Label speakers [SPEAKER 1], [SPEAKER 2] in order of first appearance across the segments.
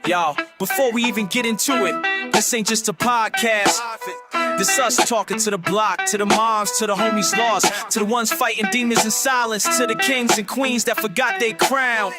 [SPEAKER 1] Yo, before we even get into it, this ain't just a podcast. This us talking to the block, to the moms, to the homies lost, to the ones fighting demons in silence, to the kings and queens that forgot their crown.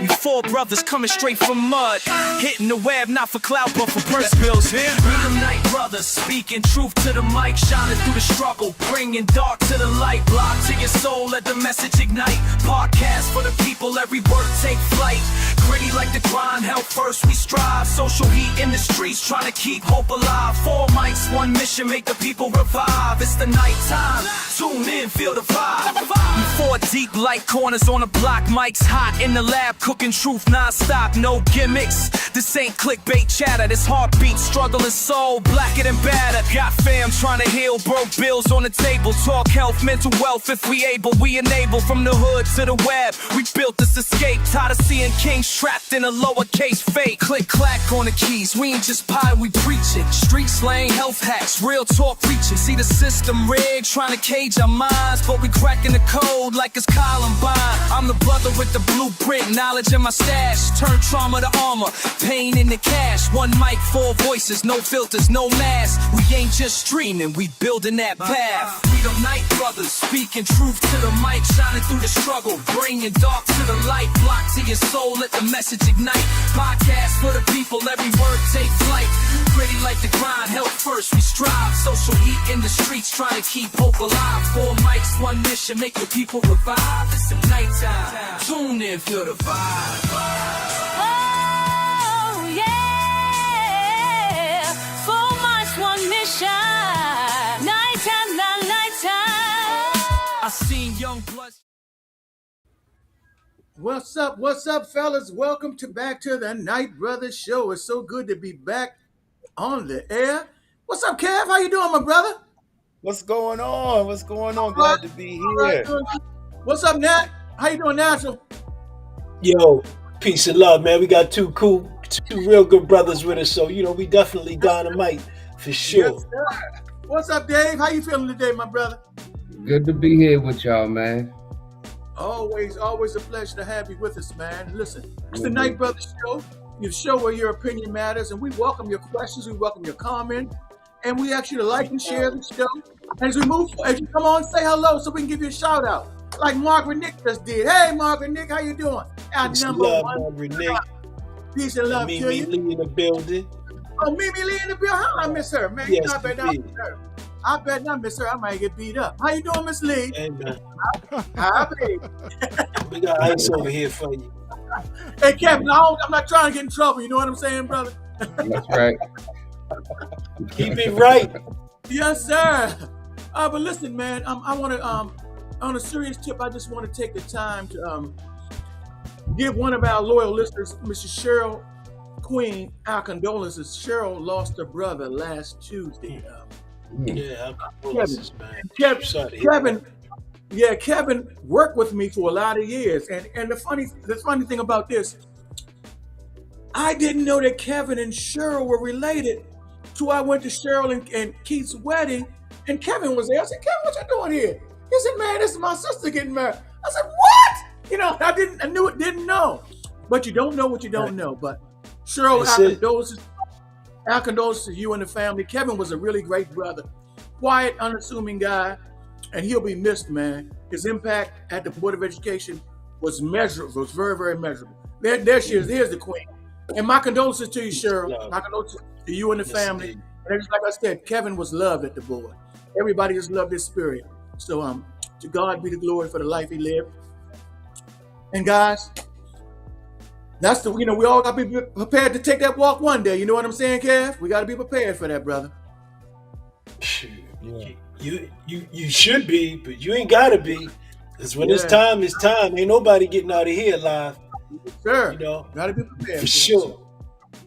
[SPEAKER 1] We four brothers coming straight from mud, hitting the web not for clout but for purse bills. We them night brothers, speaking truth to the mic, shining through the struggle, bringing dark to the light. Block to your soul, let the message ignite. Podcast for the people, every word take flight. Gritty like the grind, hell first we strive. Social heat in the streets, trying to keep hope alive. 4 mics, 1 mission, make the people revive. It's the night time, tune in, feel the vibe. We 4 deep like corners on the block, mics hot in the lab, cooking truth non-stop, no gimmicks. This ain't clickbait chatter, this heartbeat, struggle and soul, blacker than batter. Got fam trying to heal, broke bills on the table. Talk health, mental wealth, if we able, we enable. From the hood to the web, we built this escape. Tired of seeing kings trapped in a lowercase fake. Click clack on the keys, we ain't just pie, we preach it. Street slang, health hacks, real talk preaching. See the system rigged, trying to cage our minds, but we cracking the code like it's Columbine. I'm the brother with the blueprint, knowledge in my stash. Turn trauma to armor, pain into cash. 1 mic, 4 voices, no filters, no mask. We ain't just streaming, we building that path. We them night brothers, speaking truth to the mic, shining through the struggle, bringing dark to the light. Block to your soul, let the message ignite. Podcast for the people, every word take flight. Gritty like the grind, health first we strive. Social heat in the streets, trying to keep hope alive. 4 mics, 1 mission, make the people revive. It's the nighttime, tune in, feel the vibe.
[SPEAKER 2] Oh yeah, 4 mics, 1 mission. Nighttime, nighttime.
[SPEAKER 1] I seen young blood.
[SPEAKER 3] What's up, fellas? Welcome back to the Night Brothers Show. It's so good to be back on the air. What's up, Kev? How you doing, my brother?
[SPEAKER 4] What's going on? Glad to be here.
[SPEAKER 3] What's up, Nat? How you doing, Natural?
[SPEAKER 5] Yo, peace and love, man. We got two real good brothers with us, so we definitely dynamite for sure.
[SPEAKER 3] Yes, sir. What's up, Dave? How you feeling today, my brother?
[SPEAKER 6] Good to be here with y'all, man.
[SPEAKER 3] Always a pleasure to have you with us, man. Listen, it's the Night Brothers Show. Your show where your opinion matters, and we welcome your questions, we welcome your comments, and we ask you to like and share the show. And as you come on, say hello so we can give you a shout out, like Margaret Nick just did. Hey, Margaret Nick, how you doing? Our
[SPEAKER 5] Peace
[SPEAKER 3] number
[SPEAKER 5] and love,
[SPEAKER 3] one.
[SPEAKER 5] Margaret Nick.
[SPEAKER 3] Peace and love to
[SPEAKER 5] Mimi
[SPEAKER 3] you.
[SPEAKER 5] Lee in the building.
[SPEAKER 3] Oh, Mimi Lee in the building. How I miss her, man?
[SPEAKER 5] Yes,
[SPEAKER 3] I bet not
[SPEAKER 5] indeed.
[SPEAKER 3] miss her. I bet not miss her. I might get beat up. How you doing, Miss Lee?
[SPEAKER 5] Hey, man.
[SPEAKER 3] Hi, baby.
[SPEAKER 5] We got ice over here for you.
[SPEAKER 3] Hey, Kevin, I'm not trying to get in trouble. You know what I'm saying, brother?
[SPEAKER 6] That's right.
[SPEAKER 5] Keep it right.
[SPEAKER 3] Yes, sir. But listen, man, I want to, on a serious tip, I just want to take the time to give one of our loyal listeners, Mrs. Cheryl Queen, our condolences. Cheryl lost her brother last Tuesday.
[SPEAKER 5] Yeah, condolences, man.
[SPEAKER 3] Kevin worked with me for a lot of years, and the funny thing about this, I didn't know that Kevin and Cheryl were related. So I went to Cheryl and Keith's wedding, and Kevin was there. I said, Kevin, what you doing here? He said, man, this is my sister getting married. I said, what? I didn't know. But you don't know what you don't know. But Cheryl, our condolences to you and the family. Kevin was a really great brother, quiet, unassuming guy, and he'll be missed, man. His impact at the Board of Education was measurable. It was very, very measurable. There she is. Here's the queen. And my condolences to you, Cheryl. My condolences to you and the family. And just like I said, Kevin was loved at the board. Everybody just loved his spirit. So to God be the glory for the life he lived. And guys, we all got to be prepared to take that walk one day. You know what I'm saying, Kev? We got to be prepared for that, brother.
[SPEAKER 5] Yeah. You should be, but you ain't gotta be. Because when it's time, it's time. Ain't nobody getting out of here alive.
[SPEAKER 3] Sure. Gotta be prepared.
[SPEAKER 5] For sure.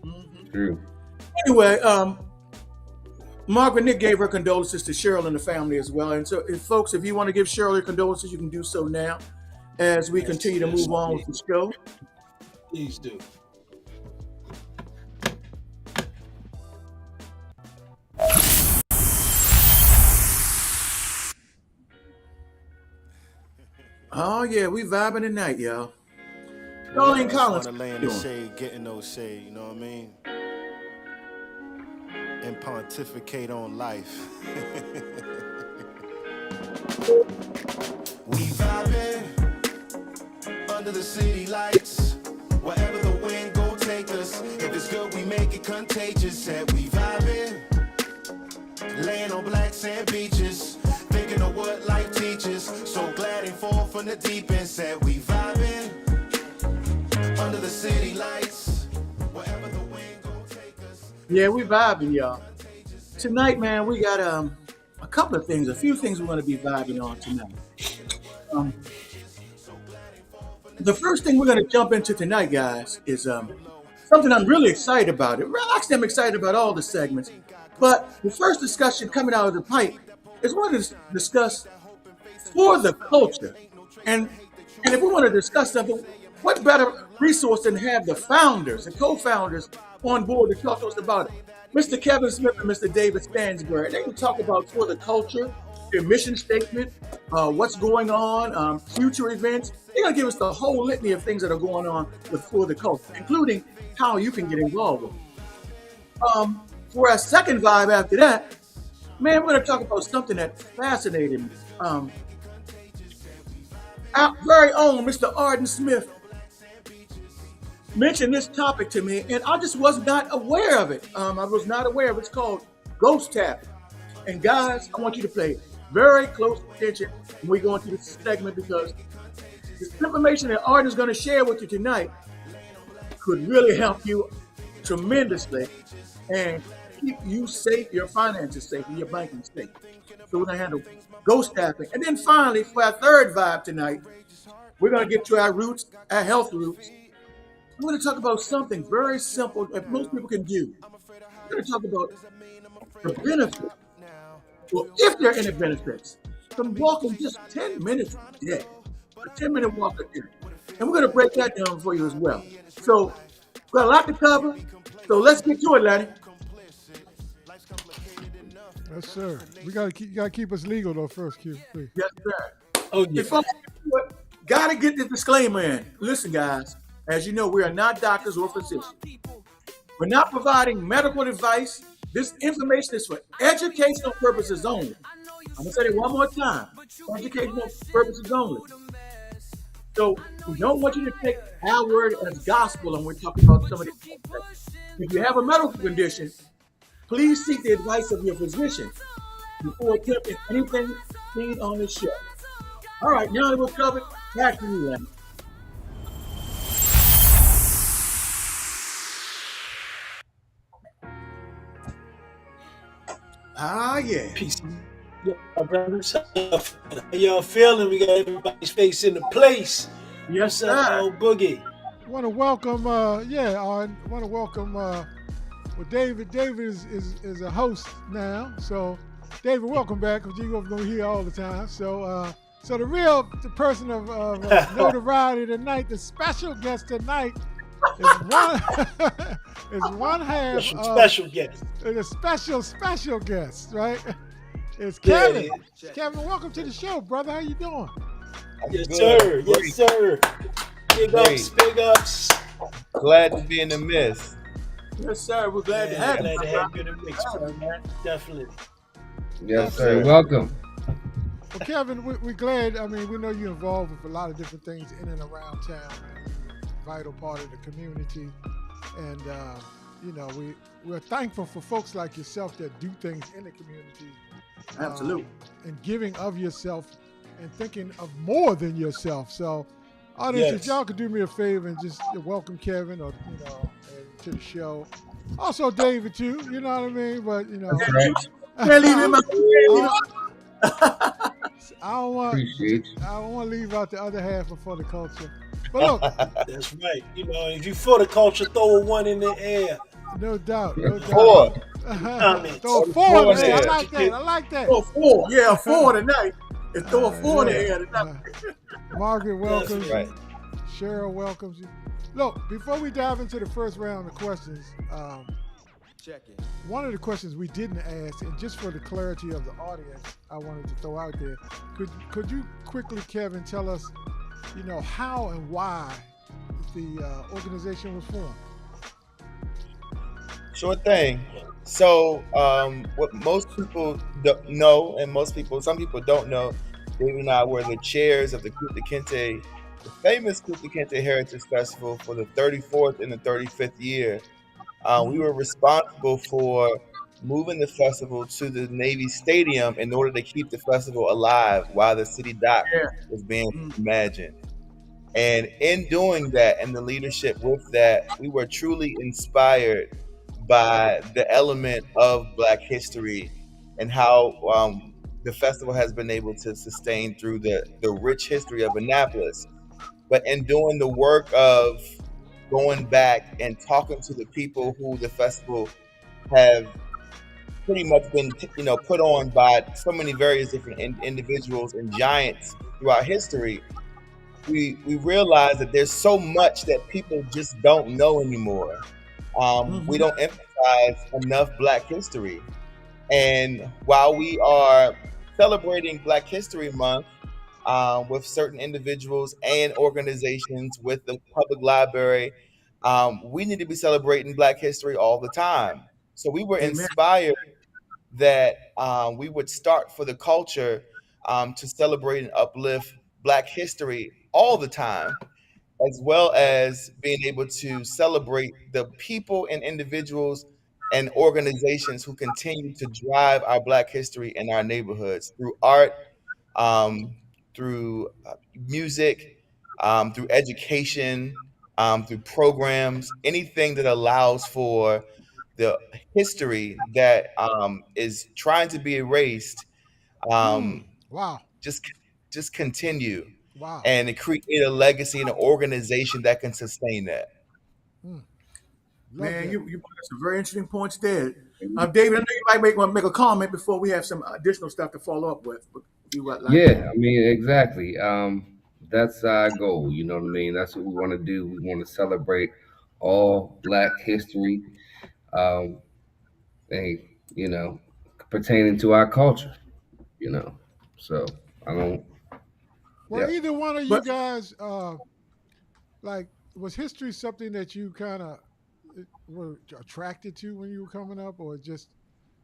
[SPEAKER 3] Mm-hmm.
[SPEAKER 6] True.
[SPEAKER 3] Anyway, Margaret Nick gave her condolences to Cheryl and the family as well. And so, if you want to give Cheryl your condolences, you can do so now as we continue to move on with the show.
[SPEAKER 5] Please do.
[SPEAKER 3] Oh yeah, we vibing tonight, y'all. Charlene
[SPEAKER 7] I
[SPEAKER 3] Collins.
[SPEAKER 7] just wanna lay in the shade, getting no shade, you know what I mean? And pontificate on life. We vibing under the city lights. Wherever the wind go take us. If it's good, we make it contagious. Said we vibing, laying on black sand beaches, thinking of what life teaches. So glad and fall from the deep end. Said we vibing under the city lights. Wherever the wind go take us.
[SPEAKER 3] Yeah, we vibing, y'all. Tonight, man, we got a couple of things, a few things we're going to be vibing on tonight. The first thing we're going to jump into tonight, guys, is something I'm really excited about. Actually, I'm excited about all the segments. But the first discussion coming out of the pipe is we're going to discuss for the culture. And if we want to discuss something, what better resource than have the founders and co-founders on board to talk to us about it? Mr. Kevin Smith and Mr. David Stansbury. They can talk about for the culture, their mission statement, what's going on, future events. They're going to give us the whole litany of things that are going on with for the culture, including how you can get involved with it. For our second vibe after that, man, we're going to talk about something that fascinated me. Our very own Mr. Arden Smith mentioned this topic to me, and I just was not aware of it. I was not aware of it. It's called ghost tapping. And guys, I want you to pay very close attention when we go into this segment, because this information that Arden is going to share with you tonight could really help you tremendously and keep you safe, your finances safe, and your banking safe. So we're going to handle ghost tapping. And then finally, for our third vibe tonight, we're going to get to our roots, our health roots. We're going to talk about something very simple that most people can do. We're going to talk about the benefits, or if there are any benefits, from walking just 10 minutes a day, a 10-minute walk a day. And we're going to break that down for you as well. So we've got a lot to cover. So let's get to it, Laddie.
[SPEAKER 8] Yes, sir. You gotta keep us legal though first, Q. Please.
[SPEAKER 3] Yes, sir.
[SPEAKER 5] Oh, yeah.
[SPEAKER 3] Before we do it, gotta get the disclaimer in. Listen, guys, as you know, we are not doctors or physicians. We're not providing medical advice. This information is for educational purposes only. I'm gonna say it one more time. For educational purposes only. So we don't want you to take our word as gospel when we're talking about some of these things. If you have a medical condition, please seek the advice of your physician before attempting anything seen on this show. All right, now that we're covered, back to you, Lenny. Ah, yeah.
[SPEAKER 5] Peace. Yeah, brothers. How y'all feeling? We got everybody's face in the place.
[SPEAKER 3] Yes,
[SPEAKER 5] What's up,
[SPEAKER 3] sir.
[SPEAKER 5] old boogie?
[SPEAKER 8] Want to welcome, want to welcome. Well, David is a host now, so David, welcome back, because you're gonna be here all the time. So the person of notoriety tonight, the special guest tonight is one half
[SPEAKER 5] Some
[SPEAKER 8] of
[SPEAKER 5] special guest.
[SPEAKER 8] the special guest, right? It's Kevin.
[SPEAKER 5] Yeah.
[SPEAKER 8] Kevin, welcome to the show, brother. How you doing?
[SPEAKER 5] Yes,
[SPEAKER 4] Good.
[SPEAKER 5] sir.
[SPEAKER 4] Great.
[SPEAKER 5] Yes, sir. Big ups, big ups.
[SPEAKER 4] Glad to be in the midst.
[SPEAKER 3] Yes, sir. We're glad to
[SPEAKER 5] Yeah,
[SPEAKER 3] have
[SPEAKER 5] glad
[SPEAKER 3] you.
[SPEAKER 5] to have you in the mix, man. Definitely.
[SPEAKER 6] Yes, sir. Welcome.
[SPEAKER 8] Well, Kevin, we're glad. I mean, we know you're involved with a lot of different things in and around town, man. You're a vital part of the community. And, we're thankful for folks like yourself that do things in the community.
[SPEAKER 3] Absolutely.
[SPEAKER 8] And giving of yourself and thinking of more than yourself. So, audience, if
[SPEAKER 5] Yes.
[SPEAKER 8] y'all could do me a favor and just welcome Kevin or, to the show. Also, David, too. You know what I mean? But,
[SPEAKER 6] That's right.
[SPEAKER 3] Can't leave him out.
[SPEAKER 8] I don't want
[SPEAKER 6] Appreciate you.
[SPEAKER 8] I don't want to leave out the other half of for the culture. But look,
[SPEAKER 5] That's right. If you for the culture, throw a one in the air.
[SPEAKER 8] no doubt.
[SPEAKER 4] Four.
[SPEAKER 5] Comments.
[SPEAKER 8] Throw a four in there. I
[SPEAKER 4] there.
[SPEAKER 8] like that.
[SPEAKER 3] Throw a four. Yeah, a four tonight. Let's throw a four in the air tonight.
[SPEAKER 8] Margaret welcomes you.
[SPEAKER 4] Right.
[SPEAKER 8] Cheryl welcomes you. Look, before we dive into the first round of questions, one of the questions we didn't ask, and just for the clarity of the audience, I wanted to throw out there. Could you quickly, Kevin, tell us, how and why the organization was formed?
[SPEAKER 4] Sure thing. So, what most people don't know, and some people don't know, David and I were the chairs of the Kunta Kinte, the famous Kunta Kinte Heritage Festival for the 34th and the 35th year. We were responsible for moving the festival to the Navy Stadium in order to keep the festival alive while the city dock
[SPEAKER 3] Yeah.
[SPEAKER 4] was being imagined. And in doing that and the leadership with that, we were truly inspired by the element of Black history and how the festival has been able to sustain through the rich history of Annapolis. But in doing the work of going back and talking to the people who the festival have pretty much been put on by so many various different individuals and giants throughout history, we realize that there's so much that people just don't know anymore. We don't emphasize enough Black history. And while we are celebrating Black History Month with certain individuals and organizations, with the public library, we need to be celebrating Black history all the time. So we were
[SPEAKER 3] Amen.
[SPEAKER 4] inspired that we would start for the culture to celebrate and uplift Black history all the time, as well as being able to celebrate the people and individuals and organizations who continue to drive our Black history in our neighborhoods through art, um, through music, through education, through programs, anything that allows for the history that is trying to be erased,
[SPEAKER 8] Hmm.
[SPEAKER 4] um,
[SPEAKER 8] Wow.
[SPEAKER 4] just just continue
[SPEAKER 8] Wow.
[SPEAKER 4] and create a legacy and an organization that can sustain that.
[SPEAKER 8] Hmm. Love
[SPEAKER 3] Man,
[SPEAKER 8] that.
[SPEAKER 3] you brought up some very interesting points there. David, I know you might want to make a comment before we have some additional stuff to follow up with. But if you would like to.
[SPEAKER 6] Yeah, I mean, exactly. That's our goal. You know what I mean? That's what we want to do. We want to celebrate all Black history, um, and pertaining to our culture. You know, so I don't.
[SPEAKER 8] Well,
[SPEAKER 6] Yeah.
[SPEAKER 8] either one of you
[SPEAKER 3] But
[SPEAKER 8] guys, like, was history something that you kind of were attracted to when you were coming up, or just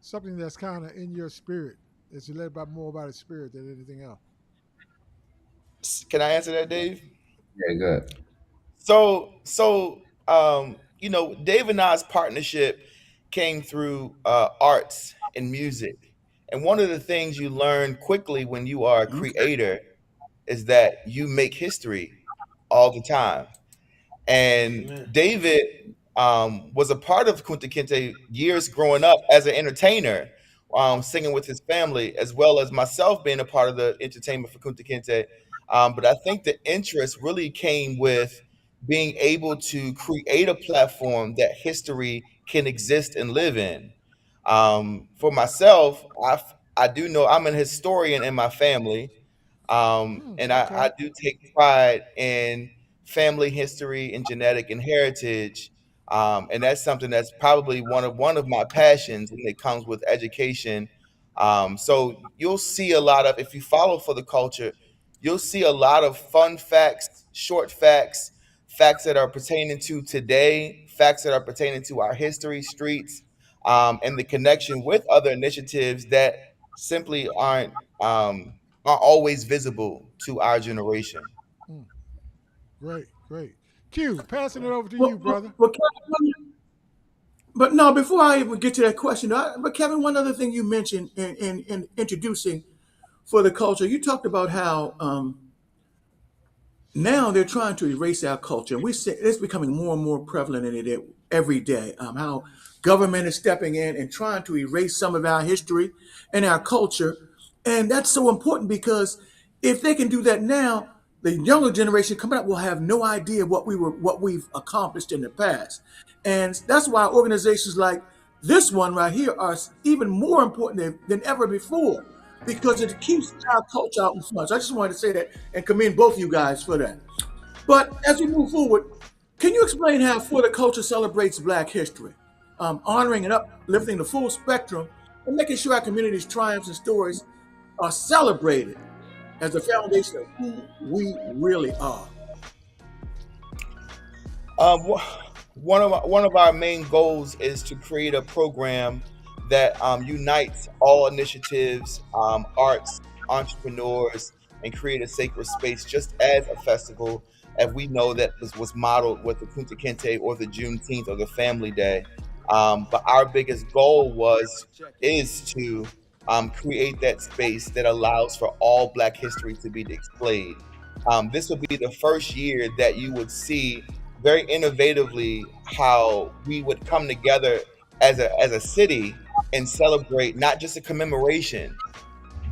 [SPEAKER 8] something that's kind of in your spirit? It's led by more about its spirit than anything else.
[SPEAKER 4] Can I answer that, Dave?
[SPEAKER 6] Yeah. Good.
[SPEAKER 4] Dave and I's partnership came through arts and music. And one of the things you learn quickly when you are a
[SPEAKER 3] okay.
[SPEAKER 4] creator is that you make history all the time. And
[SPEAKER 5] Amen.
[SPEAKER 4] David was a part of Kunta Kinte years growing up as an entertainer, singing with his family, as well as myself being a part of the entertainment for Kunta Kinte. But I think the interest really came with being able to create a platform that history can exist and live in. For myself, I do know I'm an historian in my family,
[SPEAKER 8] Hmm.
[SPEAKER 4] and I
[SPEAKER 8] Okay.
[SPEAKER 4] do take pride in family history and genetic and heritage. And that's something that's probably one of my passions, and it comes with education. So you'll see a lot of, if you follow for the culture, you'll see a lot of fun facts, short facts, facts that are pertaining to today, facts that are pertaining to our history, streets, and the connection with other initiatives that simply aren't always visible to our generation.
[SPEAKER 8] Hmm. Great. Great. Q, passing it over to you,
[SPEAKER 3] Well, well,
[SPEAKER 8] brother.
[SPEAKER 3] well, Kevin, but no, before I even get to that question, but Kevin, one other thing you mentioned in introducing for the culture, you talked about how now they're trying to erase our culture, and we see it's becoming more and more prevalent in it every day. How government is stepping in and trying to erase some of our history and our culture, and that's so important because if they can do that now, the younger generation coming up will have no idea what we've accomplished in the past, and that's why organizations like this one right here are even more important than ever before because it keeps our culture out in front. So I just wanted to say that and commend both of you guys for that. But as we move forward, can you explain how For the Culture celebrates Black history, honoring and uplifting the full spectrum and making sure our community's triumphs and stories are celebrated as the foundation of who we really are?
[SPEAKER 4] One of our main goals is to create a program that unites all initiatives, arts, entrepreneurs, and create a sacred space, just as a festival, as we know that was modeled with the Kunta Kinte or the Juneteenth or the Family Day. But our biggest goal is to create that space that allows for all Black history to be displayed. This would be the first year that you would see very innovatively how we would come together as a city and celebrate not just a commemoration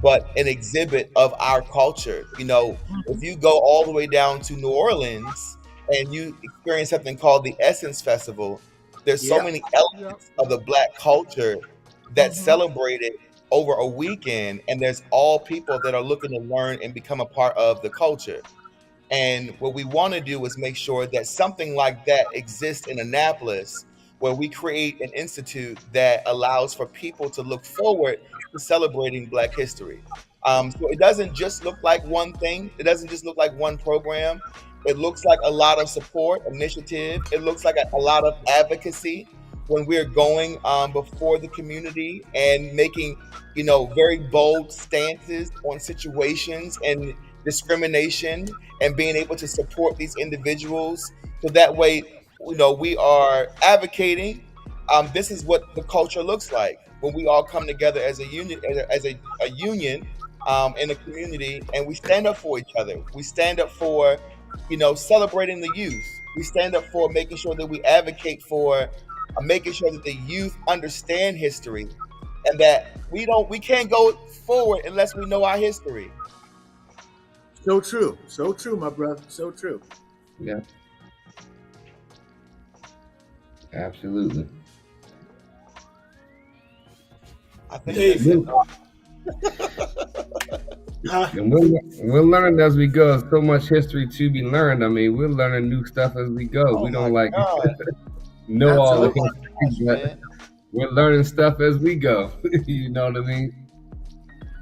[SPEAKER 4] but an exhibit of our culture. You know, if you go all the way down to New Orleans and you experience something called the Essence Festival, there's so
[SPEAKER 3] Yeah.
[SPEAKER 4] many
[SPEAKER 8] Yep.
[SPEAKER 4] elements of the Black culture that's
[SPEAKER 8] Mm-hmm.
[SPEAKER 4] celebrated over a weekend, and there's all people that are looking to learn and become a part of the culture. And what we want to do is make sure that something like that exists in Annapolis, where we create an institute that allows for people to look forward to celebrating Black history. So it doesn't just look like one thing, it doesn't just look like one program. It looks like a lot of support, initiative. It looks like a lot of advocacy when we're going before the community and making, very bold stances on situations and discrimination and being able to support these individuals so that way we are advocating. This is what the culture looks like when we all come together as a union, as a union, in a community, and we stand up for each other. We stand up for celebrating the youth. We stand up for making sure that we advocate for making sure that the youth understand history, and that we can't go forward unless we know our history.
[SPEAKER 3] So true, my brother. So true.
[SPEAKER 6] Yeah, absolutely.
[SPEAKER 4] I think
[SPEAKER 5] Dave,
[SPEAKER 4] that's it.
[SPEAKER 5] huh?
[SPEAKER 6] And we'll learn as we go. So much history to be learned. I mean, we're learning new stuff as we go.
[SPEAKER 4] Oh
[SPEAKER 6] We
[SPEAKER 4] my
[SPEAKER 6] don't like
[SPEAKER 4] God.
[SPEAKER 6] know all the
[SPEAKER 3] Absolutely.
[SPEAKER 4] Gosh,
[SPEAKER 6] history, but
[SPEAKER 4] man.
[SPEAKER 6] we're learning stuff as we go. You know what I mean?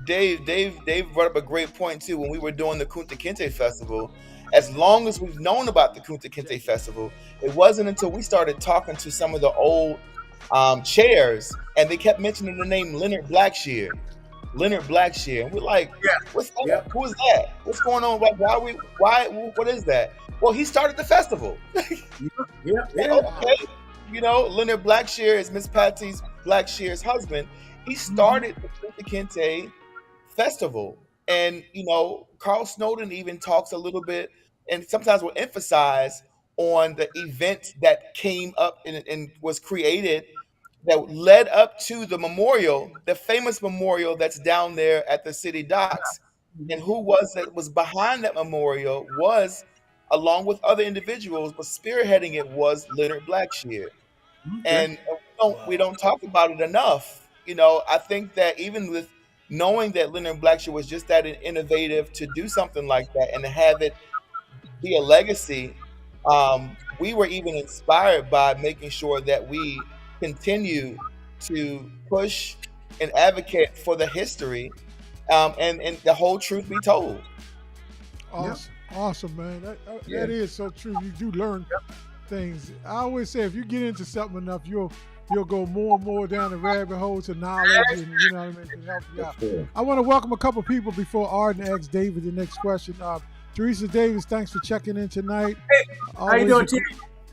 [SPEAKER 4] Dave brought up a great point too. When we were doing the Kunta Kinte Festival, as long as we've known about the Kunta Kinte Festival, it wasn't until we started talking to some of the old chairs, and they kept mentioning the name Leonard Blackshear. Leonard Blackshear, and we're like,
[SPEAKER 3] Yeah.
[SPEAKER 4] "What's that?
[SPEAKER 3] Yeah.
[SPEAKER 4] Who is that? What's going on? Why we? Why? What is that?" Well, he started the festival.
[SPEAKER 3] Yeah. Yeah.
[SPEAKER 4] Okay, Leonard Blackshear is Miss Patsy's Blackshear's husband. He
[SPEAKER 3] Mhm.
[SPEAKER 4] started the Kunta Kinte festival. And Carl Snowden even talks a little bit, and sometimes will emphasize on the event that came up and was created that led up to the memorial, the famous memorial that's down there at the city docks. And who was that was behind that memorial was, along with other individuals, but spearheading it was Leonard Blackshear.
[SPEAKER 3] Okay.
[SPEAKER 4] And we don't talk about it enough. I think that even with knowing that Leonard Blackshear was just that innovative to do something like that and to have it be a legacy, we were even inspired by making sure that we continue to push and advocate for the history, and the whole truth be told.
[SPEAKER 3] Yeah.
[SPEAKER 8] Awesome. Awesome, man.
[SPEAKER 6] Yeah.
[SPEAKER 8] That is so true. You do learn things. I always say if you get into something enough, you'll go more and more down the rabbit hole to knowledge, and you know what I mean, to help you out.
[SPEAKER 6] Sure.
[SPEAKER 8] I want to welcome a couple people before Arden asks David the next question. Teresa Davis, thanks for checking in tonight.
[SPEAKER 3] How you doing, T?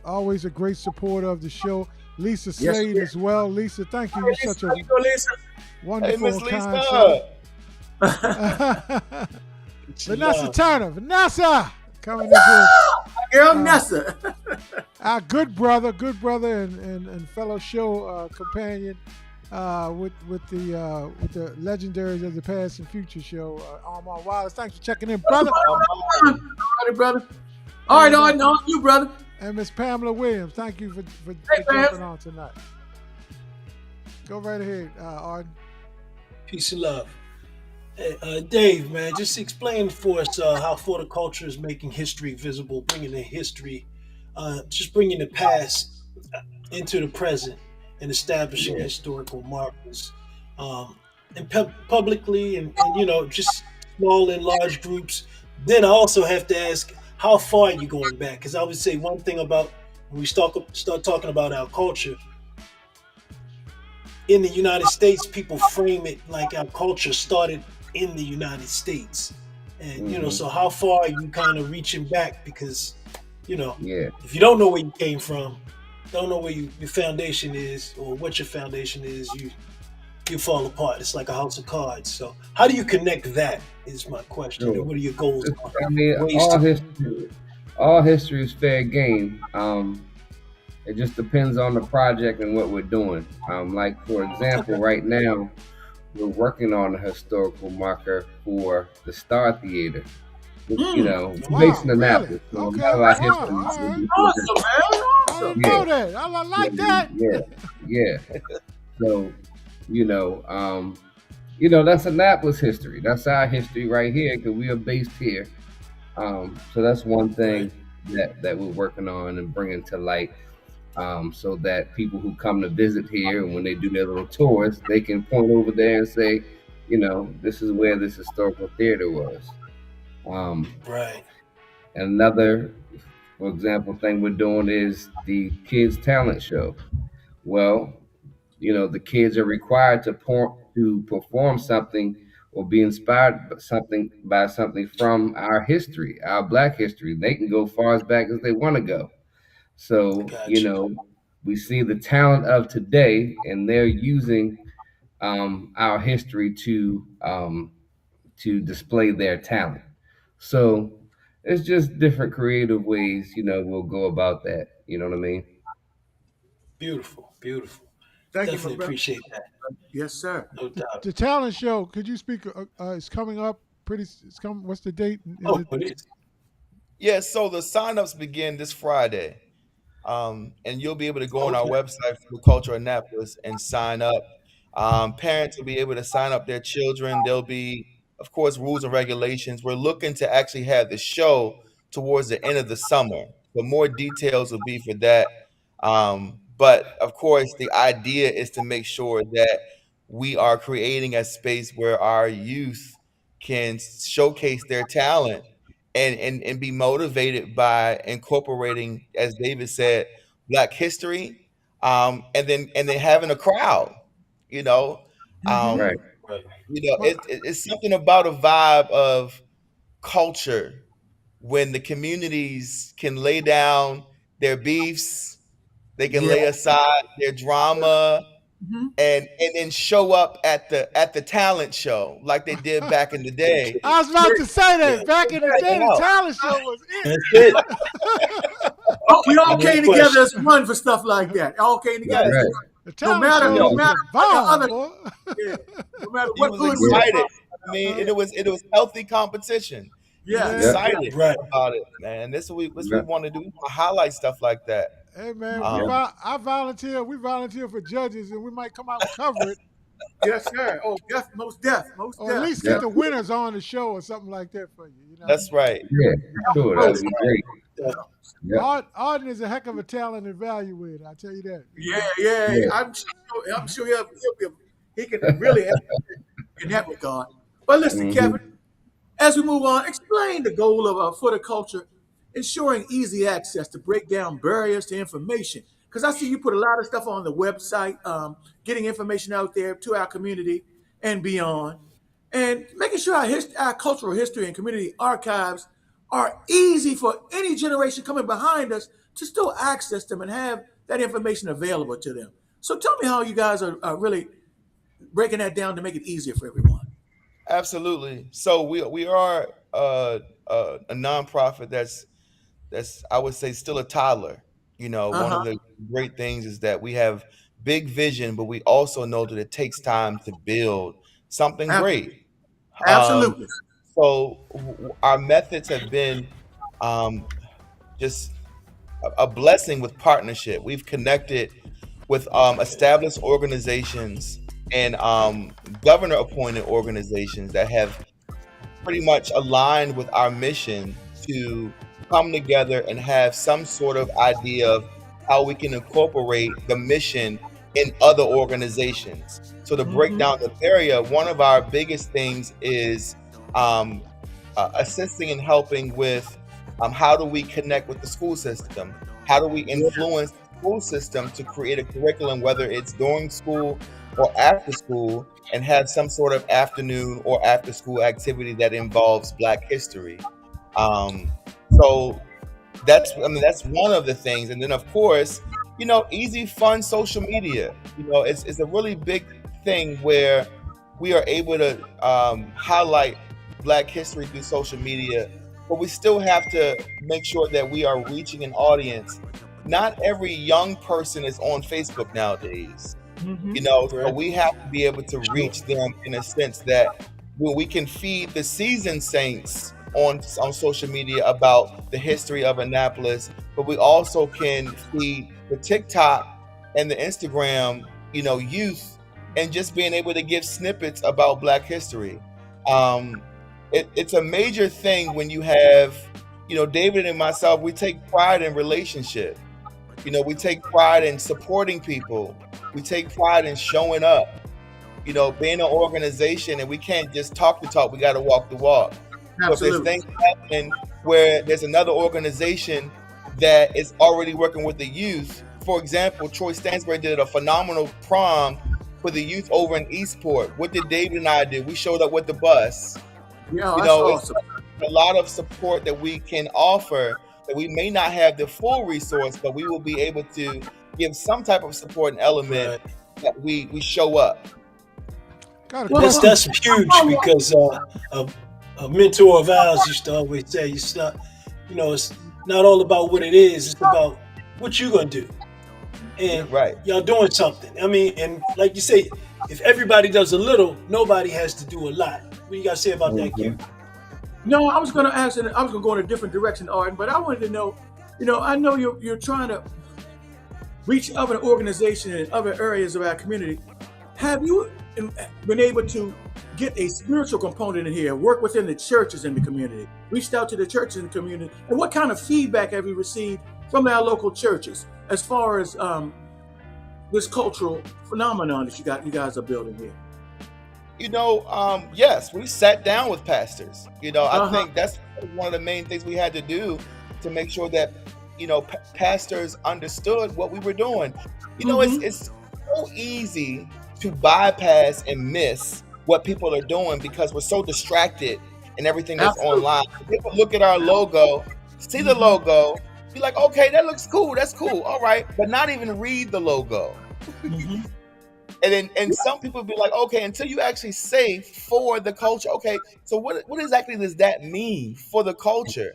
[SPEAKER 8] Always a great supporter of the show. Lisa
[SPEAKER 3] Yes,
[SPEAKER 8] Slade
[SPEAKER 3] yes.
[SPEAKER 8] as well. Lisa, thank you.
[SPEAKER 3] Hey,
[SPEAKER 8] You're
[SPEAKER 3] Lisa,
[SPEAKER 8] such a
[SPEAKER 3] how you doing, Lisa?
[SPEAKER 4] Hey,
[SPEAKER 8] wonderful
[SPEAKER 4] Miss
[SPEAKER 8] and kind soul.
[SPEAKER 4] Lisa.
[SPEAKER 8] Vanessa Turner. Vanessa coming into
[SPEAKER 3] Girl,
[SPEAKER 8] Uh,
[SPEAKER 3] Nessa.
[SPEAKER 8] our good brother, and fellow show companion with the legendaries of the past and future show, Armand Wallace. Thanks for checking in, brother.
[SPEAKER 3] All right, brother. All right, on you, brother.
[SPEAKER 8] And Miss Pamela Williams, thank you for
[SPEAKER 3] Hey, Pam.
[SPEAKER 8] jumping on tonight. Go right ahead, Arden.
[SPEAKER 5] Peace and love. Hey, Dave, man, just explain for us how For the Culture is making history visible, bringing the history, just bringing the past into the present and establishing
[SPEAKER 6] Yeah.
[SPEAKER 5] historical markers, and publicly and just small and large groups. Then I also have to ask, how far are you going back? Because I would say one thing about when we start talking about our culture in the United States, people frame it like our culture started in the United States. And
[SPEAKER 6] Hmm.
[SPEAKER 5] so how far are you kind of reaching back? Because you know,
[SPEAKER 6] Yeah.
[SPEAKER 5] if you don't know where you came from, don't know where your foundation is or what your foundation is, you fall apart. It's like a house of cards. So how do you connect that? Is my question. And
[SPEAKER 6] Sure.
[SPEAKER 5] what are your goals?
[SPEAKER 6] I mean,
[SPEAKER 5] Ways to
[SPEAKER 6] all history is fair game. It just depends on the project and what we're doing. Like for example,
[SPEAKER 5] okay.
[SPEAKER 6] right now we're working on a historical marker for the Star Theater, which
[SPEAKER 3] Mm,
[SPEAKER 6] it's based
[SPEAKER 8] Wow,
[SPEAKER 6] in
[SPEAKER 8] really?
[SPEAKER 6] Annapolis. So a lot
[SPEAKER 8] Okay.
[SPEAKER 6] of our
[SPEAKER 8] Wow.
[SPEAKER 6] history
[SPEAKER 8] All
[SPEAKER 6] will
[SPEAKER 8] right.
[SPEAKER 6] be presented.
[SPEAKER 3] awesome, man.
[SPEAKER 8] I
[SPEAKER 3] Awesome.
[SPEAKER 8] didn't
[SPEAKER 6] Yeah,
[SPEAKER 8] know that. I like that.
[SPEAKER 6] yeah, yeah. So you know, um, that's Annapolis history. That's our history right here because we are based here. So that's one
[SPEAKER 5] Right.
[SPEAKER 6] thing that we're working on and bringing to light, so that people who come to visit here and when they do their little tours, they can point over there and say, this is where this historical theater was. Um,
[SPEAKER 5] Right.
[SPEAKER 6] Another, for example, thing we're doing is the kids talent show. Well, the kids are required to perform something or be inspired by something from our history, our Black history. They can go far as back as they want to go. So,
[SPEAKER 5] Gotcha.
[SPEAKER 6] we see the talent of today, and they're using our history to display their talent. So it's just different creative ways, we'll go about that. You know what I mean?
[SPEAKER 5] Beautiful. Beautiful.
[SPEAKER 3] Thank you, my
[SPEAKER 5] Definitely
[SPEAKER 3] brother.
[SPEAKER 5] appreciate that.
[SPEAKER 3] Yes, sir.
[SPEAKER 5] No doubt.
[SPEAKER 8] The talent show. Could you speak? It's coming up. It's coming. What's the date? Is
[SPEAKER 5] Oh,
[SPEAKER 8] it?
[SPEAKER 5] it is.
[SPEAKER 4] Yeah, so the signups begin this Friday. And you'll be able to go on our
[SPEAKER 5] Okay.
[SPEAKER 4] website for Culture Annapolis and sign up. Parents will be able to sign up their children. There'll be, of course, rules and regulations. We're looking to actually have the show towards the end of the summer, but more details will be for that. But of course, the idea is to make sure that we are creating a space where our youth can showcase their talent and be motivated by incorporating, as David said, Black history, and then having a crowd. You know,
[SPEAKER 3] Mm-hmm.
[SPEAKER 6] Right.
[SPEAKER 4] um,
[SPEAKER 5] Right.
[SPEAKER 8] Well,
[SPEAKER 4] it's something about a vibe of culture when the communities can lay down their beefs, they can
[SPEAKER 3] Yeah.
[SPEAKER 4] lay aside their drama,
[SPEAKER 3] Mm-hmm.
[SPEAKER 4] and then show up at the talent show like they did back in the day.
[SPEAKER 8] I was about to say
[SPEAKER 5] Yeah.
[SPEAKER 8] that back in the day, the
[SPEAKER 4] Wow.
[SPEAKER 8] talent show was
[SPEAKER 5] That's it.
[SPEAKER 8] it.
[SPEAKER 3] Oh, we all
[SPEAKER 5] No
[SPEAKER 3] came together
[SPEAKER 5] question.
[SPEAKER 3] as one for stuff like that. All came together
[SPEAKER 4] Yes,
[SPEAKER 3] as
[SPEAKER 6] Right.
[SPEAKER 3] one.
[SPEAKER 8] The
[SPEAKER 3] No
[SPEAKER 8] talent
[SPEAKER 3] matter,
[SPEAKER 8] show
[SPEAKER 3] no
[SPEAKER 6] Yeah.
[SPEAKER 8] was the
[SPEAKER 3] matter what the
[SPEAKER 8] bomb,
[SPEAKER 3] other,
[SPEAKER 8] boy.
[SPEAKER 3] yeah, no matter
[SPEAKER 4] he
[SPEAKER 3] what
[SPEAKER 4] was
[SPEAKER 3] hood we were
[SPEAKER 4] excited.
[SPEAKER 3] from.
[SPEAKER 4] I mean,
[SPEAKER 8] Uh,
[SPEAKER 4] it was healthy competition. He was
[SPEAKER 3] Yes.
[SPEAKER 6] Yeah.
[SPEAKER 4] excited
[SPEAKER 5] Right.
[SPEAKER 4] about it, man. This is what we
[SPEAKER 6] Yeah.
[SPEAKER 4] want to do. We want to highlight stuff like that.
[SPEAKER 8] hey man,
[SPEAKER 6] Yeah.
[SPEAKER 4] Um,
[SPEAKER 8] I volunteer. We volunteer for judges, and we might come out and cover it,
[SPEAKER 3] Yes, sir. Oh, most deaf, most
[SPEAKER 8] or at
[SPEAKER 3] deaf.
[SPEAKER 8] least
[SPEAKER 6] Yeah.
[SPEAKER 8] get the winners on the show or something like that for you. You know,
[SPEAKER 4] that's right.
[SPEAKER 6] Yeah. Sure. That'd
[SPEAKER 3] Most.
[SPEAKER 6] be great.
[SPEAKER 5] Definitely.
[SPEAKER 6] Yeah.
[SPEAKER 8] Arden is a heck of a talent evaluator. I tell you that.
[SPEAKER 3] Yeah, yeah.
[SPEAKER 6] Yeah.
[SPEAKER 3] I'm sure he can really help in that regard. But listen,
[SPEAKER 6] Hmm.
[SPEAKER 3] Kevin, as we move on, explain the goal of horticulture, ensuring easy access to break down barriers to information. Because I see you put a lot of stuff on the website, getting information out there to our community and beyond, and making sure our cultural history and community archives are easy for any generation coming behind us to still access them and have that information available to them. So tell me how you guys are really breaking that down to make it easier for everyone.
[SPEAKER 4] Absolutely. So we are a nonprofit that's I would say still a toddler.
[SPEAKER 3] Uh
[SPEAKER 4] One of
[SPEAKER 3] huh.
[SPEAKER 4] the great things is that we have big vision, but we also know that it takes time to build something great. Um,
[SPEAKER 3] Absolutely.
[SPEAKER 4] so our methods have been um, just a blessing with partnership. We've connected with established organizations and governor appointed organizations that have pretty much aligned with our mission to come together and have some sort of idea of how we can incorporate the mission in other organizations. So to break
[SPEAKER 3] Hmm.
[SPEAKER 4] down the area, one of our biggest things is um, assisting and helping with how do we connect with the school system? How do we influence the school system to create a curriculum, whether it's during school or after school, and have some sort of afternoon or after school activity that involves Black history? So that's one of the things. And then of course, easy, fun social media. It's a really big thing where we are able to highlight Black history through social media, but we still have to make sure that we are reaching an audience. Not every young person is on Facebook nowadays. So
[SPEAKER 5] Correct.
[SPEAKER 4] we have to be able to
[SPEAKER 5] Sure.
[SPEAKER 4] reach them in a sense that when we can feed the seasoned saints on social media about the history of Annapolis, but we also can feed the TikTok and the Instagram, youth, and just being able to give snippets about Black history. Um, it's a major thing when you have, David and myself, we take pride in relationship. We take pride in supporting people. We take pride in showing up. Being an organization, and we can't just talk the talk, we got to walk the walk. So if there's
[SPEAKER 3] Absolutely.
[SPEAKER 4] things happening where there's another organization that is already working with the youth, for example, Troy Stansbury did a phenomenal prom for the youth over in Eastport. What did David and I do? We showed up with the bus.
[SPEAKER 3] Yeah,
[SPEAKER 4] You
[SPEAKER 3] that's
[SPEAKER 4] know, it's
[SPEAKER 3] awesome.
[SPEAKER 4] a lot of support that we can offer that we may not have the full resource, but we will be able to give some type of support and element
[SPEAKER 5] Right.
[SPEAKER 4] that we show up.
[SPEAKER 8] Got a
[SPEAKER 3] Well,
[SPEAKER 8] question.
[SPEAKER 5] That's huge because a mentor of ours used to always say, it's not all about what it is, it's about what you're gonna do. And
[SPEAKER 4] Right.
[SPEAKER 5] y'all doing something. I mean, and like you say, if everybody does a little, nobody has to do a lot. What do you guys say about that, Q?
[SPEAKER 3] No, I was going to ask, and I was going to go in a different direction, Arden, but I wanted to know, I know you're trying to reach other organizations in other areas of our community. Have you been able to get a spiritual component in here, work within the churches in the community, reached out to the churches in the community, and what kind of feedback have you received from our local churches as far as this cultural phenomenon that you guys are building here?
[SPEAKER 4] Yes, we sat down with pastors. I
[SPEAKER 3] Uh-huh.
[SPEAKER 4] think that's one of the main things we had to do to make sure that, pastors understood what we were doing. It's so easy to bypass and miss what people are doing because we're so distracted in everything that's
[SPEAKER 3] Absolutely.
[SPEAKER 4] online. People look at our logo, see the logo, be like, okay, that looks cool, that's cool, all right, but not even read the logo.
[SPEAKER 5] Mm-hmm.
[SPEAKER 4] And some people be like, okay, until you actually say for the culture, okay, so what exactly does that mean for the culture?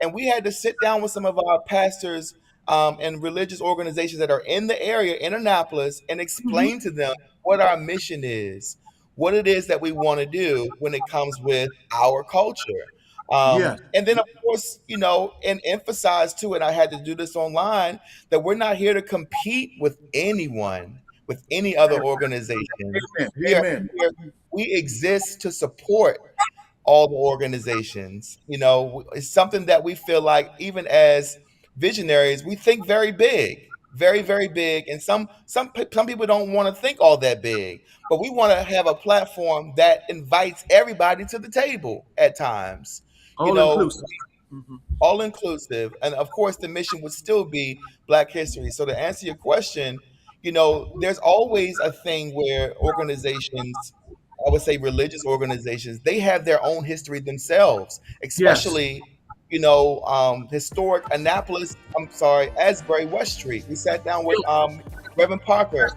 [SPEAKER 4] And we had to sit down with some of our pastors and religious organizations that are in the area in Annapolis and explain to them what our mission is, what it is that we want to do when it comes with our culture.
[SPEAKER 3] Yes.
[SPEAKER 4] And then, of course, and emphasize too, and I had to do this online, that we're not here to compete with anyone, with any other organization.
[SPEAKER 3] Amen.
[SPEAKER 4] We are
[SPEAKER 3] Amen.
[SPEAKER 4] here, we exist to support all the organizations. It's something that we feel like, even as visionaries, we think very big, very, very big. And some people don't want to think all that big, but we want to have a platform that invites everybody to the table at times. You
[SPEAKER 3] All
[SPEAKER 4] know,
[SPEAKER 3] inclusive. Mhm.
[SPEAKER 4] all inclusive, and of course the mission would still be Black history. So to answer your question, there's always a thing where organizations, I would say religious organizations, they have their own history themselves,
[SPEAKER 3] Yes.
[SPEAKER 4] especially historic Annapolis, I'm sorry, Asbury West Street. We sat down with Reverend Parker,